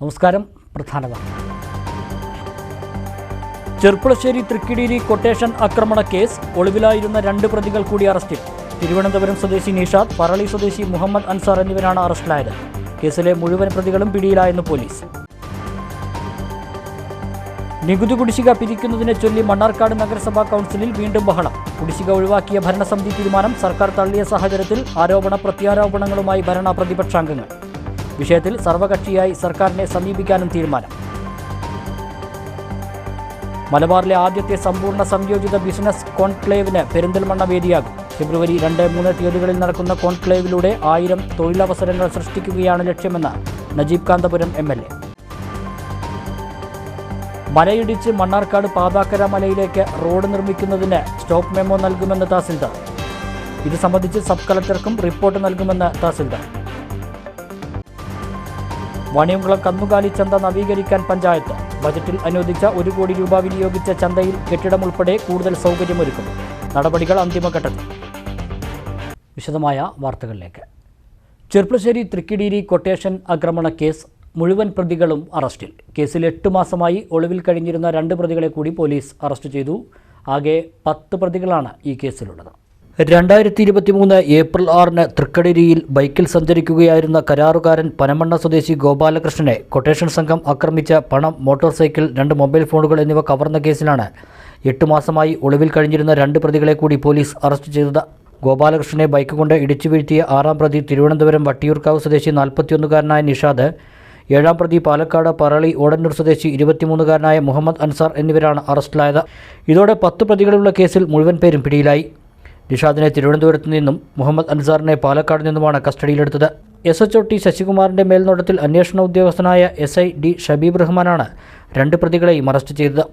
നമസ്കാരം. പ്രധാന വാർത്ത. ചെർപ്പുളശ്ശേരി തൃക്കിടിരി കൊട്ടേഷൻ ആക്രമണ കേസ്. ഒളിവിലായിരുന്ന 2 പ്രതികൾ കൂടി അറസ്റ്റിൽ. തിരുവനന്തപുരം സ്വദേശി നിഷാദ്, പറളി സ്വദേശി മുഹമ്മദ് അൻസാർ എന്നിവരാണ് അറസ്റ്റിലായത്. കേസിലെ മുഴുവൻ പ്രതികളും പിടിയിലായെന്ന് പോലീസ്. നികുതി കുടിശ്ശിക പിരിക്കുന്നതിനെ ചൊല്ലി മണ്ണാർക്കാട് നഗരസഭാ കൗൺസിലിൽ വീണ്ടും ബഹളം. കുടിശ്ശിക ഒഴിവാക്കിയ ഭരണസമിതി തീരുമാനം സർക്കാർ തള്ളിയ സാഹചര്യത്തിൽ ആരോപണ പ്രത്യാരോപണങ്ങളുമായി ഭരണ പ്രതിപക്ഷാംഗങ്ങൾ. വിഷയത്തിൽ സർവകക്ഷിയായി സർക്കാരിനെ സമീപിക്കാനും തീരുമാനം. മലബാറിലെ ആദ്യത്തെ സമ്പൂർണ്ണ സംയോജിത ബിസിനസ് കോൺക്ലേവിന് പെരിന്തൽമണ്ണ വേദിയാകും. ഫെബ്രുവരി 2-3 തീയതികളിൽ നടക്കുന്ന കോൺക്ലേവിലൂടെ 1000 തൊഴിലവസരങ്ങൾ സൃഷ്ടിക്കുകയാണ് ലക്ഷ്യമെന്ന് നജീബ് കാന്തപുരം MLA. മലയിടിച്ച് മണ്ണാർക്കാട് പാതാക്കര മലയിലേക്ക് റോഡ് നിർമ്മിക്കുന്നതിന് സ്റ്റോപ്പ് മെമ്മോ നൽകുമെന്ന് തഹസിൽദാർ. ഇത് സംബന്ധിച്ച് സബ് കളക്ടർക്കും റിപ്പോർട്ട് നൽകുമെന്ന് തഹസിൽദാർ. വാണിയംകുളം കന്നുകാലി ചന്ത നവീകരിക്കാൻ പഞ്ചായത്ത്. ബജറ്റിൽ അനുവദിച്ച 1 കോടി രൂപ വിനിയോഗിച്ച ചന്തയിൽ കെട്ടിടം ഉൾപ്പെടെ കൂടുതൽ സൗകര്യമൊരുക്കും. നടപടികൾ അന്തിമഘട്ടത്തിൽ. വിശദമായ വാർത്തകളിലേക്ക്. ചെർപ്പുളശ്ശേരി തൃക്കിടിരി കൊട്ടേഷൻ ആക്രമണ കേസ്. മുഴുവൻ പ്രതികളും അറസ്റ്റിൽ. കേസിൽ 8 മാസമായി ഒളിവിൽ കഴിഞ്ഞിരുന്ന 2 പ്രതികളെ കൂടി പോലീസ് അറസ്റ്റ് ചെയ്തു. ആകെ 10 പ്രതികളാണ് ഈ കേസിലുള്ളത്. 2023 ഏപ്രിൽ 6-ന് തൃക്കടിരിയിൽ ബൈക്കിൽ സഞ്ചരിക്കുകയായിരുന്ന കരാറുകാരൻ പനമണ്ണ സ്വദേശി ഗോപാലകൃഷ്ണനെ കൊട്ടേഷൻ സംഘം ആക്രമിച്ച പണം, മോട്ടോർ സൈക്കിൾ, 2 മൊബൈൽ ഫോണുകൾ എന്നിവ കവർന്ന കേസിലാണ് 8 മാസമായി ഒളിവിൽ കഴിഞ്ഞിരുന്ന 2 പ്രതികളെ കൂടി പോലീസ് അറസ്റ്റ് ചെയ്തത്. ഗോപാലകൃഷ്ണനെ ബൈക്ക് കൊണ്ട് ഇടിച്ചു വീഴ്ത്തിയ 6-ാം പ്രതി തിരുവനന്തപുരം വട്ടിയൂർക്കാവ് സ്വദേശി 41-കാരനായ നിഷാദ്, 7-ാം പ്രതി പാലക്കാട് പറളി ഓടന്നൂർ സ്വദേശി 23-കാരനായ മുഹമ്മദ് അൻസാർ എന്നിവരാണ് അറസ്റ്റിലായത്. ഇതോടെ 10 പ്രതികളുള്ള കേസിൽ മുഴുവൻ പേരും പിടിയിലായി. നിഷാദിനെ തിരുവനന്തപുരത്ത് നിന്നും മുഹമ്മദ് അൻസാറിനെ പാലക്കാട് നിന്നുമാണ് കസ്റ്റഡിയിലെടുത്തത്. SHO T ശശികുമാറിൻ്റെ മേൽനോട്ടത്തിൽ അന്വേഷണ ഉദ്യോഗസ്ഥനായ SI D ഷബീബ് റഹ്മാനാണ് 2 പ്രതികളെയും അറസ്റ്റ് ചെയ്തത്.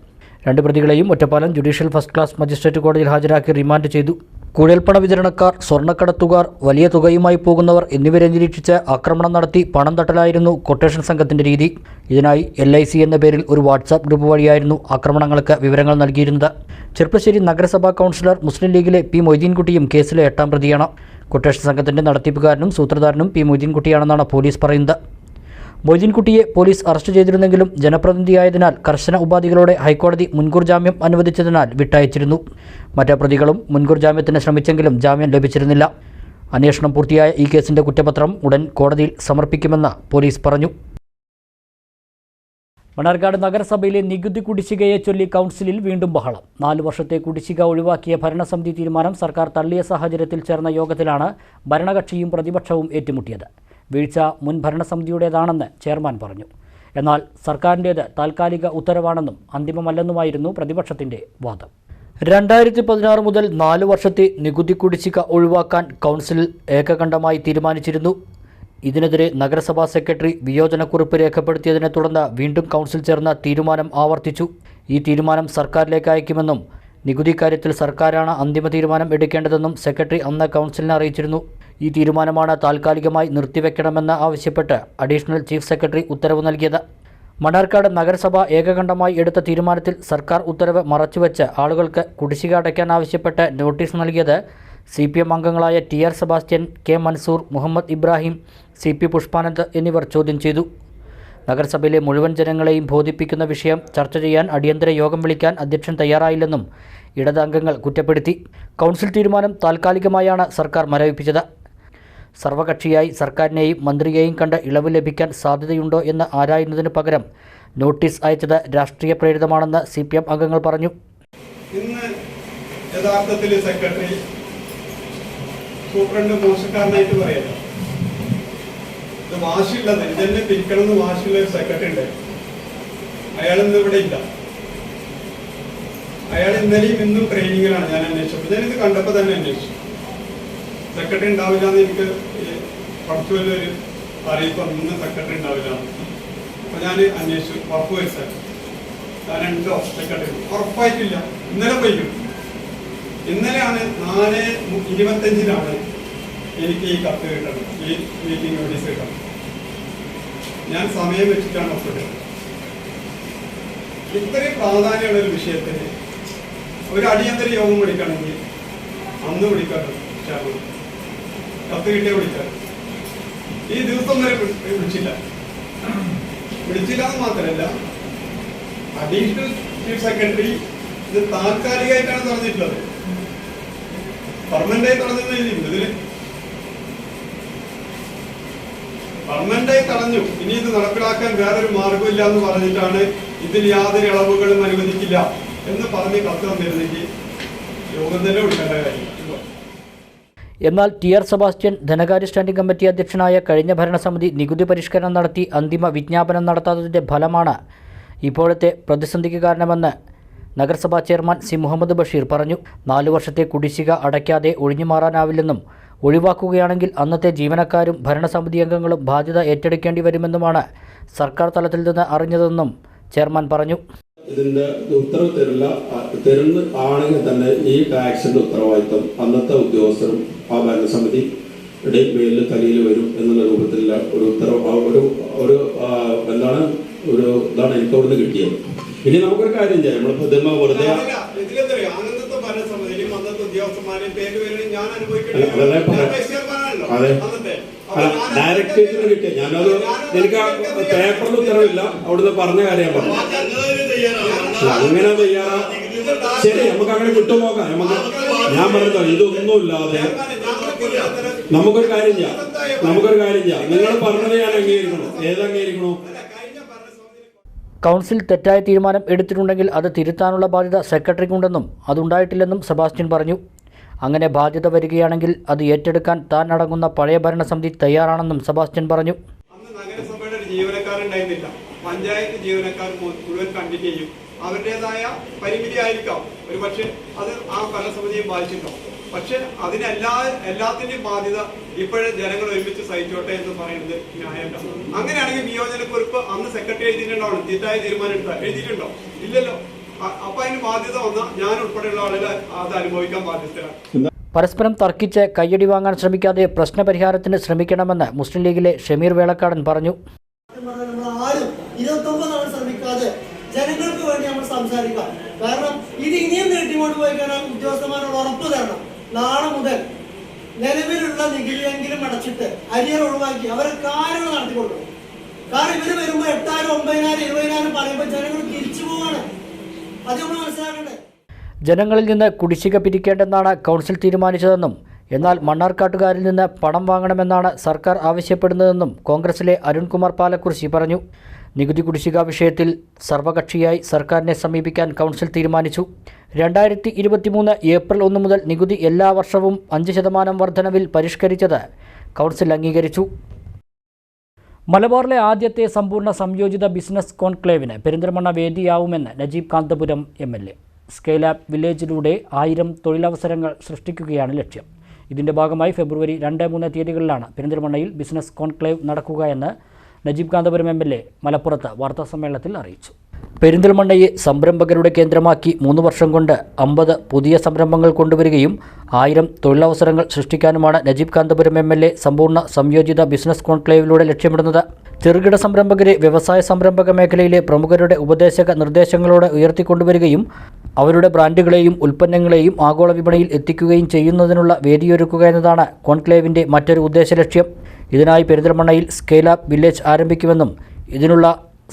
2 പ്രതികളെയും Ottapalam judicial first class magistrate കോടതിയിൽ ഹാജരാക്കി റിമാൻഡ് ചെയ്തു. കുഴൽപ്പണ വിതരണക്കാർ, സ്വർണ്ണക്കടത്തുകാർ, വലിയ തുകയുമായി പോകുന്നവർ എന്നിവരെ നിരീക്ഷിച്ച് ആക്രമണം നടത്തി പണം തട്ടലായിരുന്നു കൊട്ടേഷൻ സംഘത്തിൻ്റെ രീതി. ഇതിനായി LIC എന്ന പേരിൽ ഒരു വാട്സാപ്പ് ഗ്രൂപ്പ് വഴിയായിരുന്നു ആക്രമണങ്ങൾക്ക് വിവരങ്ങൾ നൽകിയിരുന്നത്. ചെർപ്പുളശ്ശേരി നഗരസഭാ കൗൺസിലർ മുസ്ലിം ലീഗിലെ P മൊയ്തീൻകുട്ടിയും കേസിലെ 8-ാം പ്രതിയാണ്. കൊട്ടേഷൻ സംഘത്തിൻ്റെ നടത്തിപ്പുകാരനും സൂത്രധാരനും P മൊയ്തീൻകുട്ടിയാണെന്നാണ് പോലീസ് പറയുന്നത്. മൊയ്തീൻകുട്ടിയെ പോലീസ് അറസ്റ്റ് ചെയ്തിരുന്നെങ്കിലും ജനപ്രതിനിധിയായതിനാൽ കർശന ഉപാധികളോടെ ഹൈക്കോടതി മുൻകൂർ ജാമ്യം അനുവദിച്ചതിനാൽ വിട്ടയച്ചിരുന്നു. മറ്റ് പ്രതികളും മുൻകൂർ ജാമ്യത്തിന് ശ്രമിച്ചെങ്കിലും ജാമ്യം ലഭിച്ചിരുന്നില്ല. അന്വേഷണം പൂർത്തിയായ ഈ കേസിൻ്റെ കുറ്റപത്രം ഉടൻ കോടതിയിൽ സമർപ്പിക്കുമെന്ന് പോലീസ് പറഞ്ഞു. മണ്ണാർക്കാട് നഗരസഭയിലെ നികുതി കുടിശ്ശികയെ ചൊല്ലി കൗൺസിലിൽ വീണ്ടും ബഹളം. 4 വർഷത്തെ കുടിശ്ശിക ഒഴിവാക്കിയ ഭരണസമിതി തീരുമാനം സർക്കാർ തള്ളിയ സാഹചര്യത്തിൽ ചേർന്ന യോഗത്തിലാണ് ഭരണകക്ഷിയും പ്രതിപക്ഷവും ഏറ്റുമുട്ടിയത്. വീഴ്ച മുൻ ഭരണസമിതിയുടേതാണെന്ന് ചെയർമാൻ പറഞ്ഞു. എന്നാൽ സർക്കാരിൻ്റേത് താൽക്കാലിക ഉത്തരവാണെന്നും അന്തിമമല്ലെന്നുമായിരുന്നു പ്രതിപക്ഷത്തിൻ്റെ വാദം. 2016 മുതൽ 4 വർഷത്തെ നികുതി കുടിശ്ശിക ഒഴിവാക്കാൻ കൗൺസിൽ ഏകകണ്ഠമായി തീരുമാനിച്ചിരുന്നു. ഇതിനെതിരെ നഗരസഭാ സെക്രട്ടറി വിയോജനക്കുറിപ്പ് രേഖപ്പെടുത്തിയതിനെ തുടർന്ന് വീണ്ടും കൗൺസിൽ ചേർന്ന തീരുമാനം ആവർത്തിച്ചു. ഈ തീരുമാനം സർക്കാരിലേക്ക് അയക്കുമെന്നും നികുതി കാര്യത്തിൽ സർക്കാരാണ് അന്തിമ തീരുമാനം എടുക്കേണ്ടതെന്നും സെക്രട്ടറി അന്ന് കൗൺസിലിനെ അറിയിച്ചിരുന്നു. ഈ തീരുമാനമാണ് താൽക്കാലികമായി നിർത്തിവെക്കണമെന്ന് ആവശ്യപ്പെട്ട് അഡീഷണൽ ചീഫ് സെക്രട്ടറി ഉത്തരവ് നൽകിയത്. മണ്ണാർക്കാട് നഗരസഭ ഏകകണ്ഠമായി എടുത്ത തീരുമാനത്തിൽ സർക്കാർ ഉത്തരവ് മറച്ചുവെച്ച് ആളുകൾക്ക് കുടിശ്ശിക അടയ്ക്കാൻ ആവശ്യപ്പെട്ട് നോട്ടീസ് നൽകിയത് CPM അംഗങ്ങളായ TR Sebastian, K Mansoor, Muhammad Ibrahim, CP Pushpanand എന്നിവർ ചോദ്യം ചെയ്തു. നഗരസഭയിലെ മുഴുവൻ ജനങ്ങളെയും ബോധിപ്പിക്കുന്ന വിഷയം ചർച്ച ചെയ്യാൻ അടിയന്തര യോഗം വിളിക്കാൻ അധ്യക്ഷൻ തയ്യാറായില്ലെന്നും ഇടത് അംഗങ്ങൾ കുറ്റപ്പെടുത്തി. കൗൺസിൽ തീരുമാനം താൽക്കാലികമായാണ് സർക്കാർ മരവിപ്പിച്ചത്. സർവകക്ഷിയായി സർക്കാരിനെയും മന്ത്രിയെയും കണ്ട് ഇളവ് ലഭിക്കാൻ സാധ്യതയുണ്ടോ എന്ന് ആരായുന്നതിന് പകരം നോട്ടീസ് അയച്ചത് രാഷ്ട്രീയ പ്രേരിതമാണെന്ന് CPM അംഗങ്ങൾ പറഞ്ഞു. ഇന്ന് യഥാർത്ഥത്തിൽ സെക്രട്ടറി സൂപ്രണ്ട് മോശക്കാരനായിട്ട് പറയല്ല. ഇത് വാശിയുള്ളത്, ഇതെന്നെ പിരിക്കണമെന്ന് വാശിയുള്ള ഒരു സെക്രട്ടറി ഉണ്ട്. അയാളിന്ന് ഇവിടെ ഇല്ല. അയാൾ ഇന്നലെയും ഇന്നും ട്രെയിനിങ്ങിലാണ്. ഞാൻ അന്വേഷിച്ചപ്പോൾ ഞാനിത് കണ്ടപ്പോൾ തന്നെ അന്വേഷിച്ചു. സെക്രട്ടറി ഉണ്ടാവില്ല എന്ന് എനിക്ക് കുറച്ചു വലിയൊരു അറിയിപ്പ്, ഇന്ന് സെക്രട്ടറി ഉണ്ടാവില്ല. അപ്പൊ ഞാൻ അന്വേഷിച്ചു, ഉറപ്പുവരുത്താൻ ഞാനുണ്ടോ സെക്രട്ടറി? ഉറപ്പായിട്ടില്ല. ഇന്നലെ പോയിക്കും. ഇന്നലെയാണ് 4:25 എനിക്ക് ഈ കത്ത് കിട്ടണം, ഈ മീറ്റിംഗ് നോട്ടീസ് കിട്ടണം. ഞാൻ സമയം വെച്ചിട്ടാണ് ഒപ്പിട്ടത്. ഇത്രയും പ്രാധാന്യമുള്ള ഒരു വിഷയത്തിന് ഒരു അടിയന്തര യോഗം വിളിക്കണമെങ്കിൽ അന്ന് വിളിക്കണം. കത്ത് കിട്ടിയ വിളിച്ചാൽ ഈ ദിവസം വരെ വിളിച്ചില്ല. വിളിച്ചില്ല എന്ന് മാത്രമല്ല, അഡീഷണൽ ചീഫ് സെക്രട്ടറി ഇത് താൽക്കാലികമായിട്ടാണ് തുറന്നിട്ടുള്ളത്, പെർമനന്റായി തുറന്നിട്ടുണ്ട്. ഇതില് പെർമനന്റായി തടഞ്ഞു. ഇനി ഇത് നടപ്പിലാക്കാൻ വേറൊരു മാർഗമില്ല എന്ന് പറഞ്ഞിട്ടാണ് ഇതിൽ യാതൊരു ഇളവുകളും അനുവദിക്കില്ല എന്ന് പറഞ്ഞ് കത്ത് തന്നിരുന്നെങ്കിൽ യോഗം തന്നെ വിളിക്കേണ്ട കാര്യം. എന്നാൽ ടി.ആർ. സെബാസ്റ്റ്യൻ ധനകാര്യ സ്റ്റാൻഡിംഗ് കമ്മിറ്റി അധ്യക്ഷനായ കഴിഞ്ഞ ഭരണസമിതി നികുതി പരിഷ്കരണം നടത്തി അന്തിമ വിജ്ഞാപനം നടത്താത്തതിൻ്റെ ഫലമാണ് ഇപ്പോഴത്തെ പ്രതിസന്ധിക്ക് കാരണമെന്ന് നഗരസഭാ ചെയർമാൻ സി മുഹമ്മദ് ബഷീർ പറഞ്ഞു. 4 വർഷത്തെ കുടിശ്ശിക അടയ്ക്കാതെ ഒഴിഞ്ഞുമാറാനാവില്ലെന്നും ഒഴിവാക്കുകയാണെങ്കിൽ അന്നത്തെ ജീവനക്കാരും ഭരണസമിതി അംഗങ്ങളും ബാധ്യത ഏറ്റെടുക്കേണ്ടി വരുമെന്നുമാണ് സർക്കാർ തലത്തിൽ നിന്ന് അറിഞ്ഞതെന്നും ചെയർമാൻ പറഞ്ഞു. ഇതിന്റെ ഉത്തരവ് തരുന്ന ആണെങ്കിൽ തന്നെ ഈ ടാക്സിന്റെ ഉത്തരവാദിത്വം അന്നത്തെ ഉദ്യോഗസ്ഥരും ആ ഭരണസമിതിയുടെ മേലിൽ തലയിൽ വരും എന്നുള്ള രൂപത്തിലുള്ള ഒരു ഉത്തരവ് ഇതാണ് എനിക്ക് അവിടുന്ന് കിട്ടിയത്. ഇനി നമുക്കൊരു കാര്യം ചെയ്യാം, നമ്മളിപ്പോ വെറുതെ ഡയറക്ടറേറ്റിന് കിട്ടിയ ഞാനത് എനിക്ക് പേപ്പറിൽ ഉത്തരവില്ല, അവിടുന്ന് പറഞ്ഞ കാര്യം പറഞ്ഞു. അങ്ങനെ തയ്യാറാ ശരി, നമുക്ക് അങ്ങനെ വിട്ടുപോകാം. ഞാൻ പറഞ്ഞോ ഇതൊന്നുമില്ലാതെ നമുക്കൊരു കാര്യം ചെയ്യാം. നിങ്ങൾ പറഞ്ഞത് ഞാൻ അംഗീകരിക്കണോ? ഏതംഗീകരിക്കണോ? കൗൺസിൽ തെറ്റായ തീരുമാനം എടുത്തിട്ടുണ്ടെങ്കിൽ അത് തിരുത്താനുള്ള ബാധ്യത സെക്രട്ടറിക്കുണ്ടെന്നും അതുണ്ടായിട്ടില്ലെന്നും സെബാസ്റ്റ്യൻ പറഞ്ഞു. അങ്ങനെ ബാധ്യത വരികയാണെങ്കിൽ അത് ഏറ്റെടുക്കാൻ താൻ അടങ്ങുന്ന പഴയ ഭരണസമിതി തയ്യാറാണെന്നും സെബാസ്റ്റ്യൻ പറഞ്ഞു. അന്ന് നഗരസഭയുടെ ഒരു ജീവനക്കാരുണ്ടായിരുന്നില്ല, പഞ്ചായത്ത് ജീവനക്കാർ മുഴുവൻ കണ്ടിന്യൂ ചെയ്യും. അവരുടേതായ പരിമിതി ആയിരിക്കാം, ഒരു പക്ഷേ അത് ആ ഭരണസമിതിയെ ബാധിച്ചിട്ടുണ്ടാവും. പക്ഷെ എല്ലാത്തിന്റെയും ബാധ്യത ഇപ്പോഴേ ജനങ്ങൾ ഒരുമിച്ച് സഹിച്ചോട്ടെ എന്ന് പറയുന്നത് ന്യായമല്ല. അങ്ങനെയാണെങ്കിൽ നിയോജനക്കുറിപ്പ് അന്ന് സെക്രട്ടറി എഴുതിയിട്ടുണ്ടാവണം, തെറ്റായ തീരുമാനം എഴുതിയിട്ടുണ്ടോ? ഇല്ലല്ലോ. അപ്പൊ അതിന് ബാധ്യത വന്നാൽ ഞാൻ ഉൾപ്പെടെയുള്ള ആളുകൾ അത് അനുഭവിക്കാൻ ബാധ്യസ്ഥരാണ്. പരസ്പരം തർക്കിച്ച് കയ്യടി വാങ്ങാൻ ശ്രമിക്കാതെ പ്രശ്നപരിഹാരത്തിന് ശ്രമിക്കണമെന്ന് മുസ്ലിം ലീഗിലെ ഷമീർ വേളക്കാടൻ പറഞ്ഞു. ജനങ്ങൾക്ക് വേണ്ടി നമ്മൾ സംസാരിക്കാം. കാരണം ഇത് ഇനിയും നീട്ടിക്കൊണ്ട് പോയി കഴിഞ്ഞാൽ ഉദ്യോഗസ്ഥന്മാരോട് ഉറപ്പ് തരണം, നാളെ മുതൽ നിലവിലുള്ള നികുതിയെങ്കിലും അടച്ചിട്ട് അരിയർ ഒഴിവാക്കി അവരെ കാര്യങ്ങൾ നടത്തിക്കൊടുക്കണം. കാരണം ഇവര് വരുമ്പോൾ 8,000, 9,000, 20,000 പറയുമ്പോൾ ജനങ്ങൾ തിരിച്ചു പോവാണ്. അത് നമ്മൾ മനസ്സിലാക്കണ്ടേ. ജനങ്ങളിൽ നിന്ന് കുടിശ്ശിക പിരിക്കേണ്ടെന്നാണ് കൗൺസിൽ തീരുമാനിച്ചതെന്നും എന്നാൽ മണ്ണാർക്കാട്ടുകാരിൽ നിന്ന് പണം വാങ്ങണമെന്നാണ് സർക്കാർ ആവശ്യപ്പെടുന്നതെന്നും കോൺഗ്രസിലെ അരുൺകുമാർ പാലക്കുറിശി പറഞ്ഞു. നികുതി കുടിശ്ശിക വിഷയത്തിൽ സർവകക്ഷിയായി സർക്കാരിനെ സമീപിക്കാൻ കൗൺസിൽ തീരുമാനിച്ചു. 2023 ഏപ്രിൽ 1 മുതൽ നികുതി എല്ലാ വർഷവും 5% വർധനവിൽ പരിഷ്കരിച്ചത് കൗൺസിൽ അംഗീകരിച്ചു. മലബാറിലെ ആദ്യത്തെ സമ്പൂർണ്ണ സംയോജിത ബിസിനസ് കോൺക്ലേവിന് പെരിന്തൽമണ്ണ വേദിയാവുമെന്ന് Najeeb Kanthapuram MLA. Scale up വില്ലേജിലൂടെ 1000 തൊഴിലവസരങ്ങൾ സൃഷ്ടിക്കുകയാണ് ലക്ഷ്യം. ഇതിൻ്റെ ഭാഗമായി ഫെബ്രുവരി 2-3 തീയതികളിലാണ് പെരിന്തൽമണ്ണയിൽ ബിസിനസ് കോൺക്ലേവ് നടക്കുക എന്ന് നജീബ് കാന്തപുരം MLA മലപ്പുറത്ത് വാർത്താസമ്മേളനത്തിൽ അറിയിച്ചു. പെരിന്തൽമണ്ണയെ സംരംഭകരുടെ കേന്ദ്രമാക്കി 3 വർഷം കൊണ്ട് 50 പുതിയ സംരംഭങ്ങൾ കൊണ്ടുവരികയും 1000 തൊഴിലവസരങ്ങൾ സൃഷ്ടിക്കാനുമാണ് നജീബ് കാന്തപുരം MLA സമ്പൂർണ്ണ സംയോജിത ബിസിനസ് കോൺക്ലേവിലൂടെ ലക്ഷ്യമിടുന്നത്. ചെറുകിട സംരംഭകരെ വ്യവസായ സംരംഭക മേഖലയിലെ പ്രമുഖരുടെ ഉപദേശക നിർദ്ദേശങ്ങളോടെ ഉയർത്തിക്കൊണ്ടുവരികയും അവരുടെ ബ്രാൻഡുകളെയും ഉൽപ്പന്നങ്ങളെയും ആഗോള വിപണിയിൽ എത്തിക്കുകയും ചെയ്യുന്നതിനുള്ള വേദിയൊരുക്കുക എന്നതാണ് കോൺക്ലേവിൻ്റെ മറ്റൊരു ഉദ്ദേശലക്ഷ്യം. ഇതിനായി പെരിന്തൽമണ്ണയിൽ സ്കെയിൽ ആപ്പ് വില്ലേജ് ആരംഭിക്കുമെന്നും ഇതിനുള്ള